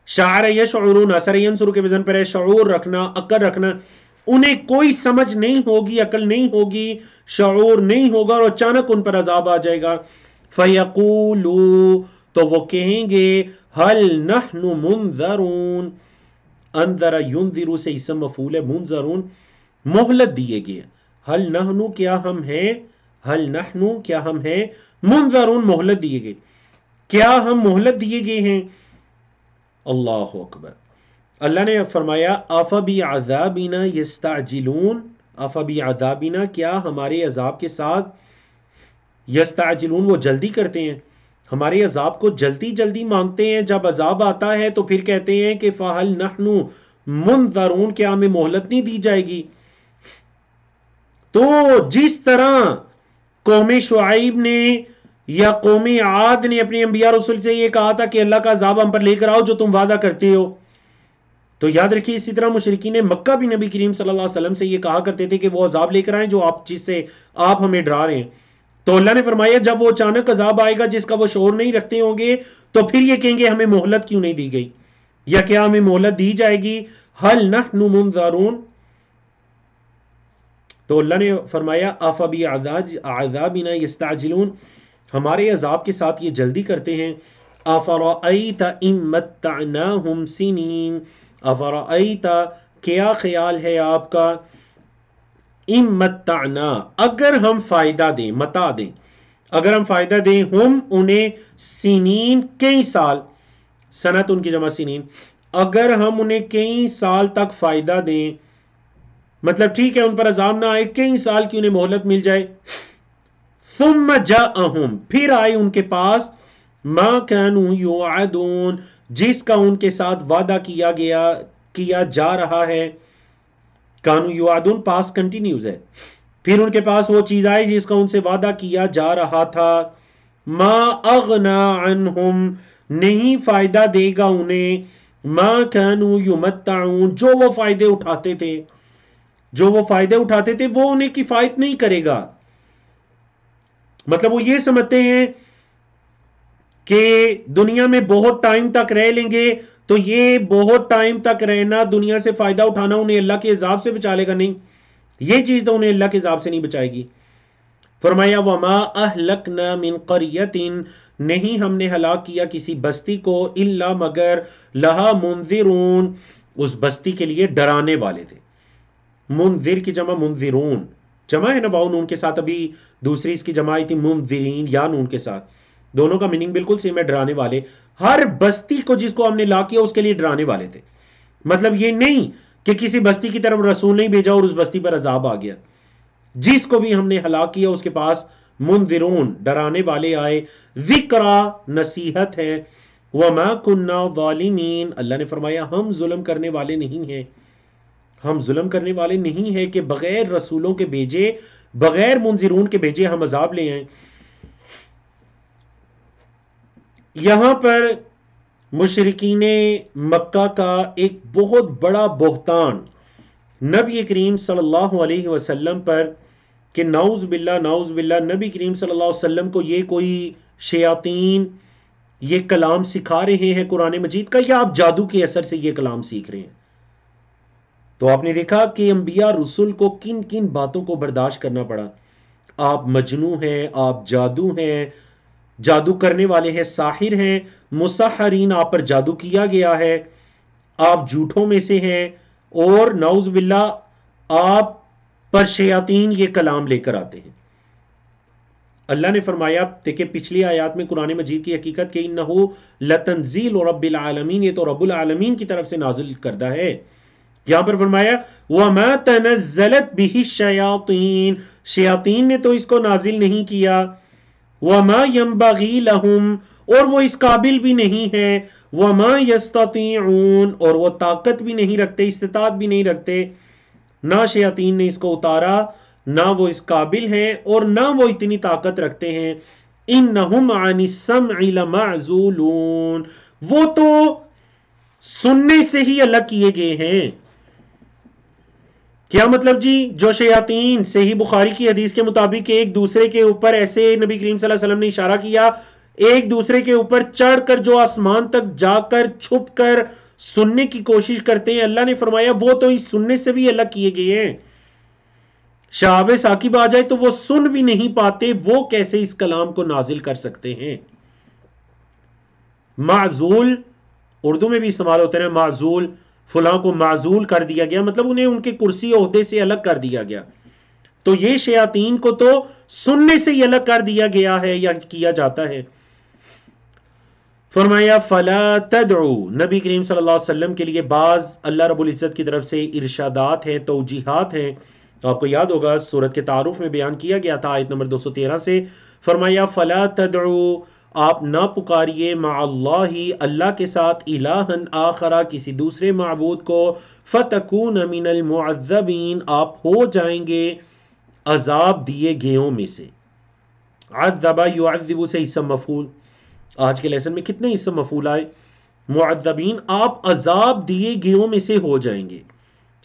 شعر یشعرون، اثر ینصر کے وزن پر ہے، شعور رکھنا، عقل رکھنا. انہیں کوئی سمجھ نہیں ہوگی، عقل نہیں ہوگی، شعور نہیں ہوگا، اور اچانک ان پر عذاب آ جائے گا. فَيَقُولُوا، تو وہ کہیں گے، هَلْ نَحْنُ مُنذَرُونَ، انذر ينذر سے اسم مفعول ہے، منذرون مہلت دیے گئے. هَلْ نَحْنُ، کیا ہم ہیں، هَلْ نَحْنُ، کیا ہم ہیں، منذرون مہلت دیے گئے، کیا ہم مہلت دیے گئے ہیں. اللہ اکبر. اللہ نے فرمایا افبعذابنا یستعجلون، افبعذابنا، کیا ہمارے عذاب کے ساتھ، یستعجلون، وہ جلدی کرتے ہیں، ہمارے عذاب کو جلدی جلدی مانگتے ہیں. جب عذاب آتا ہے تو پھر کہتے ہیں کہ فہل نحن منذرون، کیا ہمیں مہلت نہیں دی جائے گی. تو جس طرح قوم شعیب نے یا قوم عاد نے اپنے انبیاء رسول سے یہ کہا تھا کہ اللہ کا عذاب ہم پر لے کر آؤ جو تم وعدہ کرتے ہو، تو یاد رکھیے اسی طرح مشرکین مکہ بھی نبی کریم صلی اللہ علیہ وسلم سے یہ کہا کرتے تھے کہ وہ عذاب لے کر آئیں جو جس سے آپ ہمیں ڈرا رہے ہیں. تو اللہ نے فرمایا جب وہ اچانک عذاب آئے گا جس کا وہ شعور نہیں رکھتے ہوں گے تو پھر یہ کہیں گے ہمیں مہلت کیوں نہیں دی گئی، یا کیا ہمیں مہلت دی جائے گی. هل نحن منذرون، تو اللہ نے فرمایا افبعذابنا یستعجلون، ہمارے عذاب کے ساتھ یہ جلدی کرتے ہیں. افرأیت ان متعناہم سنین، افرأیت، کیا خیال ہے آپ کا، ان متعنا، اگر ہم فائدہ دیں، متا دیں، اگر ہم فائدہ دیں، ہم انہیں، سنین کئی سال، سنت ان کی جمع سنین، اگر ہم انہیں کئی سال تک فائدہ دیں، مطلب ٹھیک ہے ان پر عذاب نہ آئے، کئی سال کی انہیں مہلت مل جائے. ثم جاءہم، پھر آئے ان کے پاس، ما كانوا یوعدون، جس کا ان کے ساتھ وعدہ کیا جا رہا ہے. کانو یوعدون پاس کنٹینیوز ہے، پھر ان کے پاس وہ چیز آئی جس کا ان سے وعدہ کیا جا رہا تھا. ما اغنا عنہم نہیں فائدہ دے گا انہیں ما کانوا یمتعون جو وہ فائدے اٹھاتے تھے، جو وہ فائدے اٹھاتے تھے وہ انہیں کفایت نہیں کرے گا. مطلب وہ یہ سمجھتے ہیں کہ دنیا میں بہت ٹائم تک رہ لیں گے تو یہ بہت ٹائم تک رہنا، دنیا سے فائدہ اٹھانا انہیں اللہ کے عذاب سے بچا لے گا. نہیں، یہ چیز تو انہیں اللہ کے عذاب سے نہیں بچائے گی. فرمایا وما اہلکنا من قریت، نہیں ہم نے ہلاک کیا کسی بستی کو، الا مگر لہا منذرون، اس بستی کے لیے ڈرانے والے تھے. منذر کی جمع منذرون، جمع ہے نا واو نون کے ساتھ. ابھی دوسری اس کی جمع آئی تھی منذرین یا نون کے ساتھ. دونوں کا میننگ بالکل سیم ہے، ڈرانے والے. ہر بستی کو جس کو ہم نے ہلاک کیا اس کے لیے ڈرانے والے تھے. مطلب یہ نہیں کہ کسی بستی کی طرف رسول نہیں بھیجا اور اس بستی پر عذاب آ گیا. جس کو بھی ہم نے ہلاک کیا اس کے پاس منذرون ڈرانے والے آئے. ذکرا نصیحت ہے. وما کننا ظالمین، اللہ نے فرمایا ہم ظلم کرنے والے نہیں ہیں. ہم ظلم کرنے والے نہیں ہیں کہ بغیر رسولوں کے بھیجے، بغیر منذرون کے بھیجے ہم عذاب لے آئیں. یہاں پر مشرکین مکہ کا ایک بہت بڑا بہتان نبی کریم صلی اللہ علیہ وسلم پر، کہ نعوذ باللہ نعوذ باللہ نبی کریم صلی اللہ علیہ وسلم کو یہ کوئی شیاطین یہ کلام سکھا رہے ہیں قرآن مجید کا، یا آپ جادو کے اثر سے یہ کلام سیکھ رہے ہیں. تو آپ نے دیکھا کہ انبیاء رسول کو کن کن باتوں کو برداشت کرنا پڑا. آپ مجنو ہیں، آپ جادو ہیں، جادو کرنے والے ہیں، ساحر ہیں، مسحرین، آپ پر جادو کیا گیا ہے، آپ جھوٹوں میں سے ہیں، اور نعوذ باللہ آپ پر شیاطین یہ کلام لے کر آتے ہیں. اللہ نے فرمایا، دیکھیں پچھلی آیات میں قرآن مجید کی حقیقت کہ انہو لتنزیل رب العالمین، یہ تو رب العالمین کی طرف سے نازل کردہ ہے. یہاں پر فرمایا وَمَا تَنَزَّلَتْ بِهِ الشَّيَاطِينَ، شیاطین نے تو اس کو نازل نہیں کیا. وَمَا يَنبَغِي لَهُمْ، اور وہ اس قابل بھی نہیں ہے. وَمَا يَسْتَطِيعُونَ، اور وہ طاقت بھی نہیں رکھتے، استطاعت بھی نہیں رکھتے. نہ شیاطین نے اس کو اتارا، نہ وہ اس قابل ہیں، اور نہ وہ اتنی طاقت رکھتے ہیں. إِنَّهُمْ عَنِ السَّمْعِ لَمَعْزُولُونَ، وہ تو سننے سے ہی الگ کیے گئے ہیں. کیا مطلب جی؟ جو شیاطین، صحیح بخاری کی حدیث کے مطابق ایک دوسرے کے اوپر ایسے نبی کریم صلی اللہ علیہ وسلم نے اشارہ کیا، ایک دوسرے کے اوپر چڑھ کر جو آسمان تک جا کر چھپ کر سننے کی کوشش کرتے ہیں، اللہ نے فرمایا وہ تو اس سننے سے بھی الگ کیے گئے ہیں. شہاب ثاقب آ جائے تو وہ سن بھی نہیں پاتے، وہ کیسے اس کلام کو نازل کر سکتے ہیں. معزول اردو میں بھی استعمال ہوتے ہیں، معزول، فلاں کو معزول کر دیا گیا، مطلب انہیں ان کے کرسی عہدے سے الگ کر دیا گیا. تو یہ شیاطین کو تو سننے سے ہی الگ کر دیا گیا ہے یا کیا جاتا ہے. فرمایا فلا تدعو، نبی کریم صلی اللہ علیہ وسلم کے لیے بعض اللہ رب العزت کی طرف سے ارشادات ہیں، توجیحات ہیں. تو آپ کو یاد ہوگا سورت کے تعارف میں بیان کیا گیا تھا آیت نمبر 213 سے. فرمایا فلا تدعو، آپ نہ پکاریے، مع اللہ، اللہ کے ساتھ، الہن آخرہ، کسی دوسرے معبود کو، فتکون من المعذبین، آپ ہو جائیں گے عذاب دیے گئےوں میں سے. عذب یعذب سے اسم مفعول، آج کے لیسن میں کتنے اسم مفعول آئے؟ معذبین، آپ عذاب دیے گئےوں میں سے ہو جائیں گے.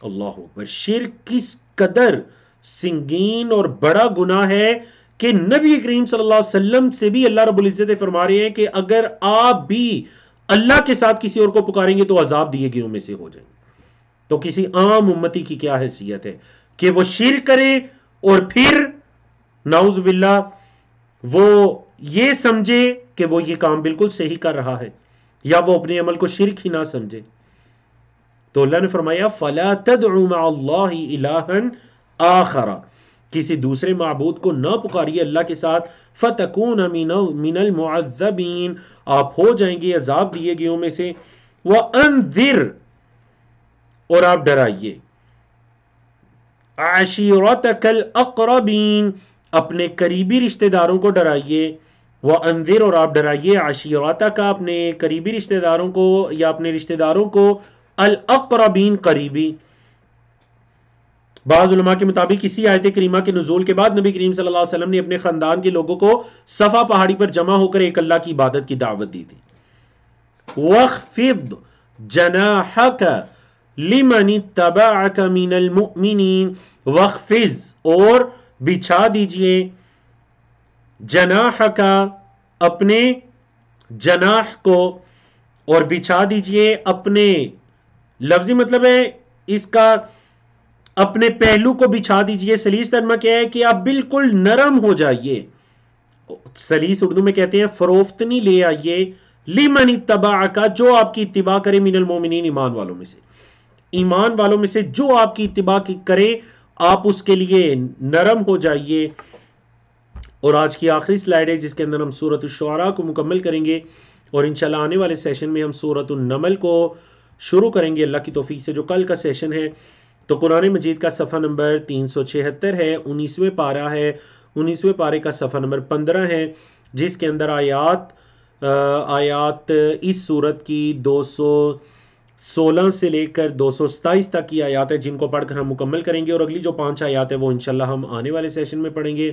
اللہ اکبر. شرک کس قدر سنگین اور بڑا گناہ ہے کہ نبی کریم صلی اللہ علیہ وسلم سے بھی اللہ رب العزت فرما رہے ہیں کہ اگر آپ بھی اللہ کے ساتھ کسی اور کو پکاریں گے تو عذاب دیے گئےوں میں سے ہو جائیں گے. تو کسی عام امتی کی کیا حیثیت ہے کہ وہ شرک کرے اور پھر نعوذ باللہ وہ یہ سمجھے کہ وہ یہ کام بالکل صحیح کر رہا ہے، یا وہ اپنے عمل کو شرک ہی نہ سمجھے. تو اللہ نے فرمایا فلا تدعو مع اللہ الہا آخر، کسی دوسرے معبود کو نہ پکاریے اللہ کے ساتھ، فتکون من المعذبین، آپ ہو جائیں گے عذاب دیے گئےوں میں سے. وانذر، اور آپ ڈرائیے، عشیرتک الاقربین، اپنے قریبی رشتہ داروں کو ڈرائیے. وانذر، اور آپ ڈرائیے، عشیرتک، اپنے قریبی رشتہ داروں کو یا اپنے رشتہ داروں کو، الاقربین، قریبی. بعض علماء کے مطابق اسی آیت کریمہ کے نزول کے بعد نبی کریم صلی اللہ علیہ وسلم نے اپنے خاندان کے لوگوں کو صفا پہاڑی پر جمع ہو کر ایک اللہ کی عبادت کی دعوت دی تھی. وَاخْفِضْ جَنَاحَكَ لِمَنِ اتَّبَعَكَ مِنَ الْمُؤْمِنِينَ. وَاخْفِضْ اور بچھا دیجئے جناح کا اپنے جناح کو اور بچھا دیجئے اپنے لفظی مطلب ہے اس کا اپنے پہلو کو بچھا دیجئے. سلیس ترجمہ کیا ہے کہ آپ بالکل نرم ہو جائیے. سلیس اردو میں کہتے ہیں فروفتنی لے آئیے. لمن اتبعک جو آپ کی اتباع کرے من المومنین ایمان والوں میں سے. ایمان والوں میں سے جو آپ کی اتباع کرے آپ اس کے لیے نرم ہو جائیے. اور آج کی آخری سلائیڈ ہے جس کے اندر ہم سورۃ الشعراء کو مکمل کریں گے اور انشاءاللہ آنے والے سیشن میں ہم سورۃ النمل کو شروع کریں گے اللہ کی توفیق سے. جو کل کا سیشن ہے تو قرآن مجید کا صفحہ نمبر 376 ہے, 19ویں پارہ ہے, 19ویں پارے کا صفحہ نمبر 15 ہے جس کے اندر آیات اس سورت کی 216 سے لے کر 227 تک کی آیات ہیں جن کو پڑھ کر ہم مکمل کریں گے اور اگلی جو 5 آیات ہیں وہ انشاءاللہ ہم آنے والے سیشن میں پڑھیں گے.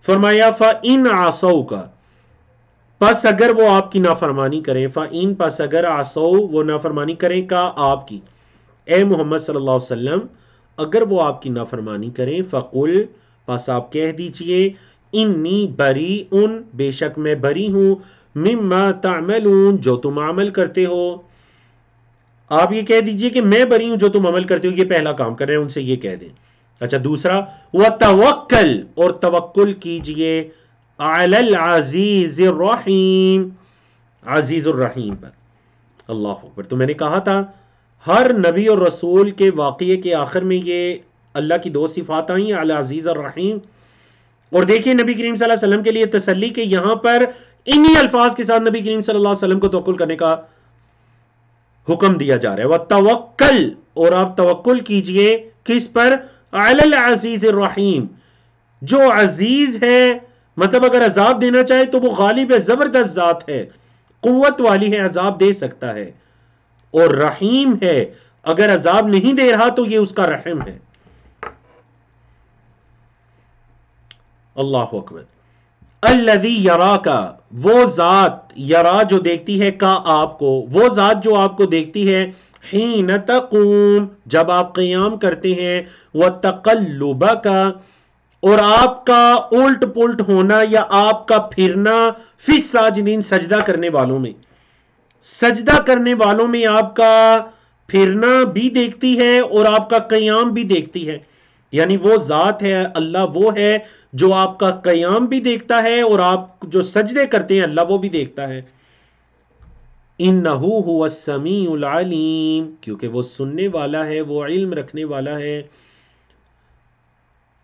فرمایا فَإِنْ عَصَوْكَ پس اگر وہ آپ کی نافرمانی کریں, فَإِنْ پس اگر عَصَوْ وہ نافرمانی کریں کا آپ کی, اے محمد صلی اللہ علیہ وسلم اگر وہ آپ کی نافرمانی کریں, فَقُلْ پس آپ کہہ دیجئے انی بریئن بے شک میں بری ہوں, مما تعملون جو تم عمل کرتے ہو. آپ یہ کہہ دیجئے کہ میں بری ہوں جو تم عمل کرتے ہو. یہ پہلا کام کر رہے ہیں, ان سے یہ کہہ دیں. اچھا دوسرا وَتَوَکَّل اور توکل کیجئے علی العزیز الرحیم عزیز الرحیم پر. اللہ اکبر. تو میں نے کہا تھا ہر نبی اور رسول کے واقعے کے آخر میں یہ اللہ کی 2 صفات آئیں العزیز الرحیم. اور دیکھیں نبی کریم صلی اللہ علیہ وسلم کے لیے تسلی کہ یہاں پر انہی الفاظ کے ساتھ نبی کریم صلی اللہ علیہ وسلم کو توکل کرنے کا حکم دیا جا رہا ہے. وَتَوَکَّل اور آپ توکل کیجئے کس پر, علی العزیز الرحیم جو عزیز ہے, مطلب اگر عذاب دینا چاہے تو وہ غالب ہے, زبردست ذات ہے, قوت والی ہے, عذاب دے سکتا ہے, اور رحیم ہے, اگر عذاب نہیں دے رہا تو یہ اس کا رحم ہے. اللہ اکبر. الذی یراک وہ ذات, یرا جو دیکھتی ہے, کا آپ کو, وہ ذات جو آپ کو دیکھتی ہے, حین تقوم جب آپ قیام کرتے ہیں, وتقلبک اور آپ کا الٹ پلٹ ہونا یا آپ کا پھرنا, فی الساجدین سجدہ کرنے والوں میں, سجدہ کرنے والوں میں آپ کا پھرنا بھی دیکھتی ہے اور آپ کا قیام بھی دیکھتی ہے. یعنی وہ ذات ہے, اللہ وہ ہے جو آپ کا قیام بھی دیکھتا ہے اور آپ جو سجدے کرتے ہیں اللہ وہ بھی دیکھتا ہے. انہو هو السمیع العلیم کیونکہ وہ سننے والا ہے, وہ علم رکھنے والا ہے.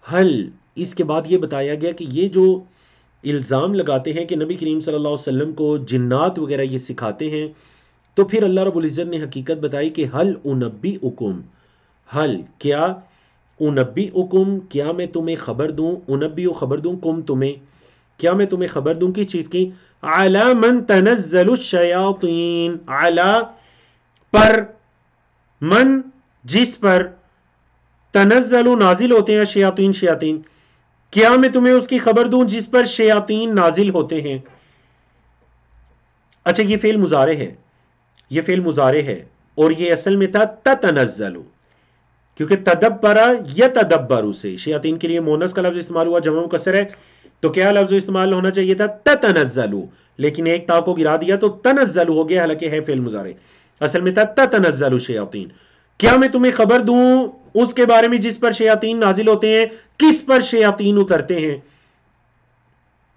حل اس کے بعد یہ بتایا گیا کہ یہ جو الزام لگاتے ہیں کہ نبی کریم صلی اللہ علیہ وسلم کو جنات وغیرہ یہ سکھاتے ہیں, تو پھر اللہ رب العزت نے حقیقت بتائی کہ حل انبئکم, حل کیا, انبئکم کیا میں تمہیں خبر دوں, انبئ خبر دوں, کم تمہیں, کیا میں تمہیں خبر دوں کس چیز کی, علی من تنزل الشیاطین, علی پر, من جس پر, تنزل نازل ہوتے ہیں شیاطین, شیاطین, کیا میں تمہیں اس کی خبر دوں جس پر شیاطین نازل ہوتے ہیں. اچھا یہ فعل مضارع ہے, یہ فعل مضارع ہے اور یہ اصل میں تھا تتنزل, کیونکہ تدبر یتدبر سے شیاطین کے لیے مونس کا لفظ استعمال ہوا, جمع مکسر ہے, تو کیا لفظ استعمال ہونا چاہیے تھا تتنزل, لیکن ایک تا کو گرا دیا تو تنزل ہو گیا, حالانکہ ہے فعل مضارع, اصل میں تھا تتنزل الشیاطین. کیا میں تمہیں خبر دوں اس کے بارے میں جس پر شیاطین نازل ہوتے ہیں, کس پر شیاطین اترتے ہیں,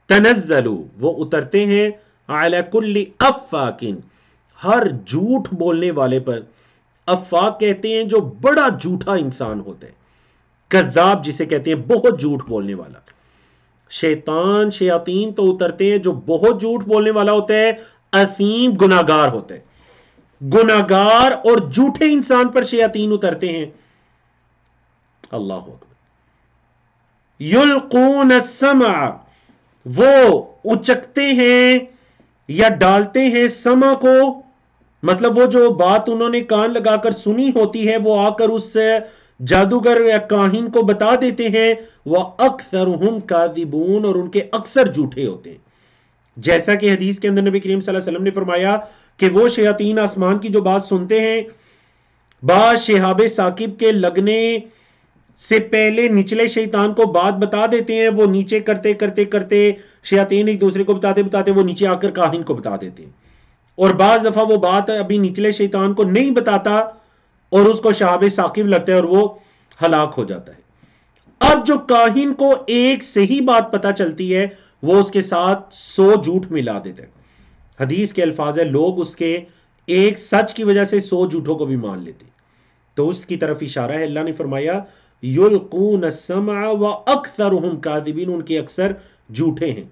تنزلوا وہ اترتے ہیں, علی کل افاکن ہر جھوٹ بولنے والے پر, افاق کہتے ہیں جو بڑا جھوٹا انسان ہوتا ہے, کذاب جسے کہتے ہیں بہت جھوٹ بولنے والا. شیطان شیاطین تو اترتے ہیں جو بہت جھوٹ بولنے والا ہوتا ہے, اثیم گناہگار ہوتا ہے, گناہگار اور جھوٹے انسان پر شیاطین اترتے ہیں. اللہ اکبر. یلقون السمع وہ اچکتے ہیں یا ڈالتے ہیں سما کو, مطلب وہ جو بات انہوں نے کان لگا کر سنی ہوتی ہے وہ آ کر اس جادوگر یا کاہن کو بتا دیتے ہیں، وَأَكْثَرُهُمْ كَاذِبُونَ، اور ان کے اکثر جھوٹے ہوتے ہیں. جیسا کہ حدیث کے اندر نبی کریم صلی اللہ علیہ وسلم نے فرمایا کہ وہ شیاطین آسمان کی جو بات سنتے ہیں، بعض شہاب ثاقب کے لگنے سے پہلے نچلے شیطان کو بات بتا دیتے ہیں، وہ نیچے کرتے کرتے کرتے شیاطین ایک دوسرے کو بتاتے بتاتے وہ نیچے آ کر کاہن کو بتا دیتے ہیں، اور بعض دفعہ وہ بات ابھی نچلے شیطان کو نہیں بتاتا اور اس کو شہاب ثاقب لگتا ہے اور وہ ہلاک ہو جاتا ہے. اب جو کاہن کو ایک صحیح بات پتا چلتی ہے، وہ اس کے ساتھ 100 جھوٹ ملا دیتے ہیں. حدیث کے الفاظ ہے، لوگ اس کے ایک سچ کی وجہ سے 100 جھوٹوں کو بھی مان لیتے. تو اس کی طرف اشارہ ہے. اللہ نے فرمایا یلقون السمع واکثرهم کاذبین، ان کے اکثر جھوٹے ہیں.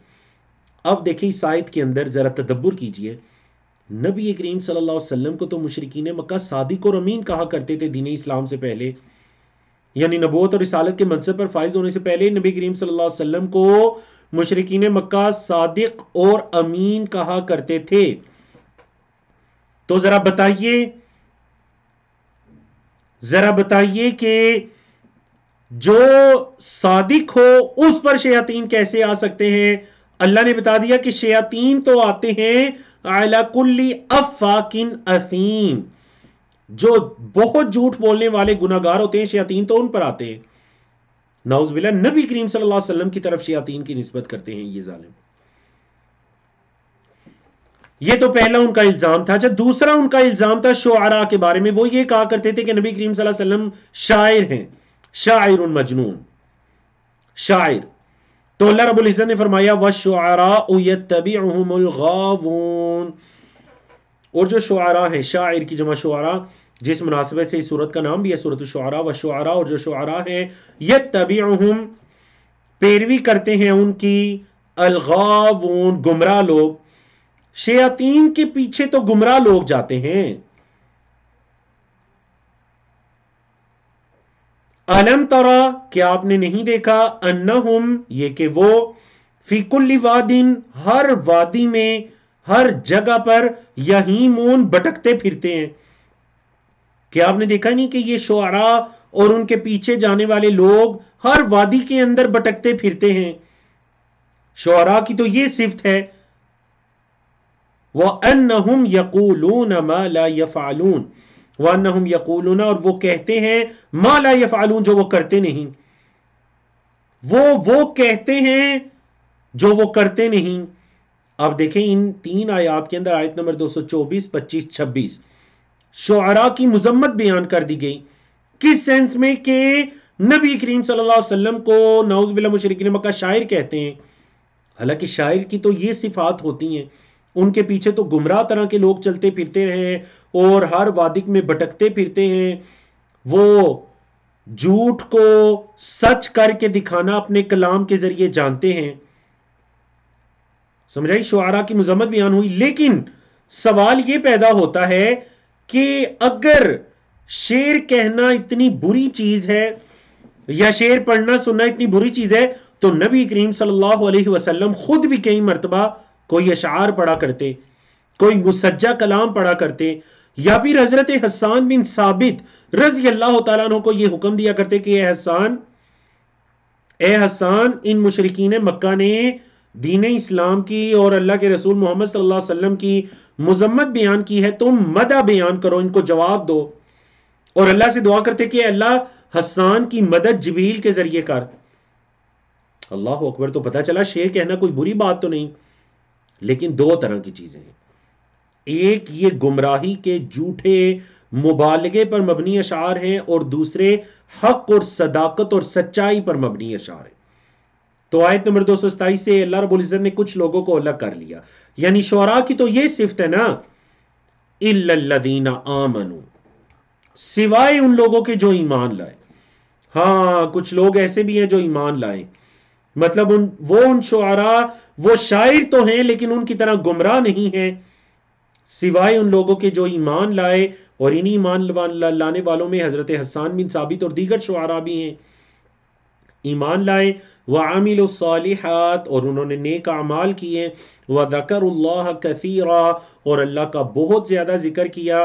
اب دیکھیں اس آیت کے اندر ذرا تدبر کیجئے. نبی کریم صلی اللہ علیہ وسلم کو تو مشرکین مکہ صادق اور امین کہا کرتے تھے دین اسلام سے پہلے، یعنی نبوت اور رسالت کے منصب پر فائز ہونے سے پہلے نبی کریم صلی اللہ علیہ وسلم کو مشرکین مکہ صادق اور امین کہا کرتے تھے. تو ذرا بتائیے کہ جو صادق ہو اس پر شیاطین کیسے آ سکتے ہیں؟ اللہ نے بتا دیا کہ شیاطین تو آتے ہیں علی کل افاک اثیم، جو بہت جھوٹ بولنے والے گناہگار ہوتے ہیں شیاطین تو ان پر آتے ہیں. نعوذ باللہ، نبی کریم صلی اللہ علیہ وسلم کی طرف شیاطین کی نسبت کرتے ہیں یہ ظالم. یہ تو پہلا ان کا الزام تھا. جب دوسرا ان کا الزام تھا شعراء کے بارے میں، وہ یہ کہا کرتے تھے کہ نبی کریم صلی اللہ علیہ وسلم شاعر ہیں، شاعر مجنون، شاعر. تو اللہ رب العزت نے فرمایا وَالشُّعَرَاءُ يَتَّبِعُهُمُ الْغَاوُونَ، اور جو شعراء ہیں، شاعر کی جمع شعراء، جس مناسبت سے اس سورت کا نام بھی ہے سورۃ الشعراء. وَالشُّعَرَاء، اور جو شعراء ہیں، يَتَّبِعُهُمْ، پیروی کرتے ہیں ان کی، الغاوون، گمراہ لوگ. شیاطین کے پیچھے تو گمراہ لوگ جاتے ہیں. الم ترا، کیا آپ نے نہیں دیکھا، انہم، یہ کہ وہ، فی کل وادن، ہر وادی میں، ہر جگہ پر، یہیمون، بھٹکتے پھرتے ہیں. کیا آپ نے دیکھا نہیں کہ یہ شعراء اور ان کے پیچھے جانے والے لوگ ہر وادی کے اندر بھٹکتے پھرتے ہیں؟ شعراء کی تو یہ صفت ہے. وَأَنَّهُمْ يَقُولُونَ مَا لَا يَفْعَلُونَ، وَأَنَّهُمْ يَقُولُونَ، اور وہ کہتے ہیں، مَا لَا يَفْعَلُونَ، جو وہ کرتے نہیں. وہ کہتے ہیں جو وہ کرتے نہیں. اب دیکھیں ان 3 آیات کے اندر، آیت نمبر 224، 25، 26، شعراء کی مذمت بیان کر دی گئی. کس سینس میں؟ کہ نبی کریم صلی اللہ علیہ وسلم کو نعوذ باللہ مشرکین مکہ شاعر کہتے ہیں. حالانکہ شاعر کی تو یہ صفات ہوتی ہیں. ان کے پیچھے تو گمراہ طرح کے لوگ چلتے پھرتے ہیں اور ہر وادی میں بھٹکتے پھرتے ہیں. وہ جھوٹ کو سچ کر کے دکھانا اپنے کلام کے ذریعے جانتے ہیں. سمجھائی؟ شعراء کی مذمت بیان ہوئی. لیکن سوال یہ پیدا ہوتا ہے کہ اگر شعر کہنا اتنی بری چیز ہے یا شعر پڑھنا سننا اتنی بری چیز ہے، تو نبی کریم صلی اللہ علیہ وسلم خود بھی کئی مرتبہ کوئی اشعار پڑھا کرتے، کوئی مسجع کلام پڑھا کرتے، یا پھر حضرت حسان بن ثابت رضی اللہ تعالیٰ عنہ کو یہ حکم دیا کرتے کہ اے حسان، ان مشرکین مکہ نے دین اسلام کی اور اللہ کے رسول محمد صلی اللہ علیہ وسلم کی مذمت بیان کی ہے، تم مدح بیان کرو، ان کو جواب دو. اور اللہ سے دعا کرتے کہ اللہ حسان کی مدد جبریل کے ذریعے کر. اللہ اکبر. تو پتہ چلا شعر کہنا کوئی بری بات تو نہیں. لیکن 2 طرح کی چیزیں ہیں. ایک یہ گمراہی کے جھوٹے مبالغے پر مبنی اشعار ہیں، اور دوسرے حق اور صداقت اور سچائی پر مبنی اشعار ہیں. تو آیت نمبر 227 سے اللہ رب العزت نے کچھ لوگوں کو الگ کر لیا. یعنی شعراء کی تو یہ صفت ہے نا، اِلَّا الَّذِينَ آمَنُوا، سوائے ان لوگوں کے جو ایمان لائے. ہاں کچھ لوگ ایسے بھی ہیں جو ایمان لائے، مطلب ان شعراء، وہ شاعر تو ہیں لیکن ان کی طرح گمراہ نہیں ہیں، سوائے ان لوگوں کے جو ایمان لائے. اور انہی ایمان لانے والوں میں حضرت حسان بن ثابت اور دیگر شعراء بھی ہیں. ایمان لائے، وَعَمِلُوا الصَّالِحَاتِ، اور انہوں نے نیک اعمال کیے، وَذَكَرُوا اللَّهَ كَثِيرًا، اور اللہ کا بہت زیادہ ذکر کیا،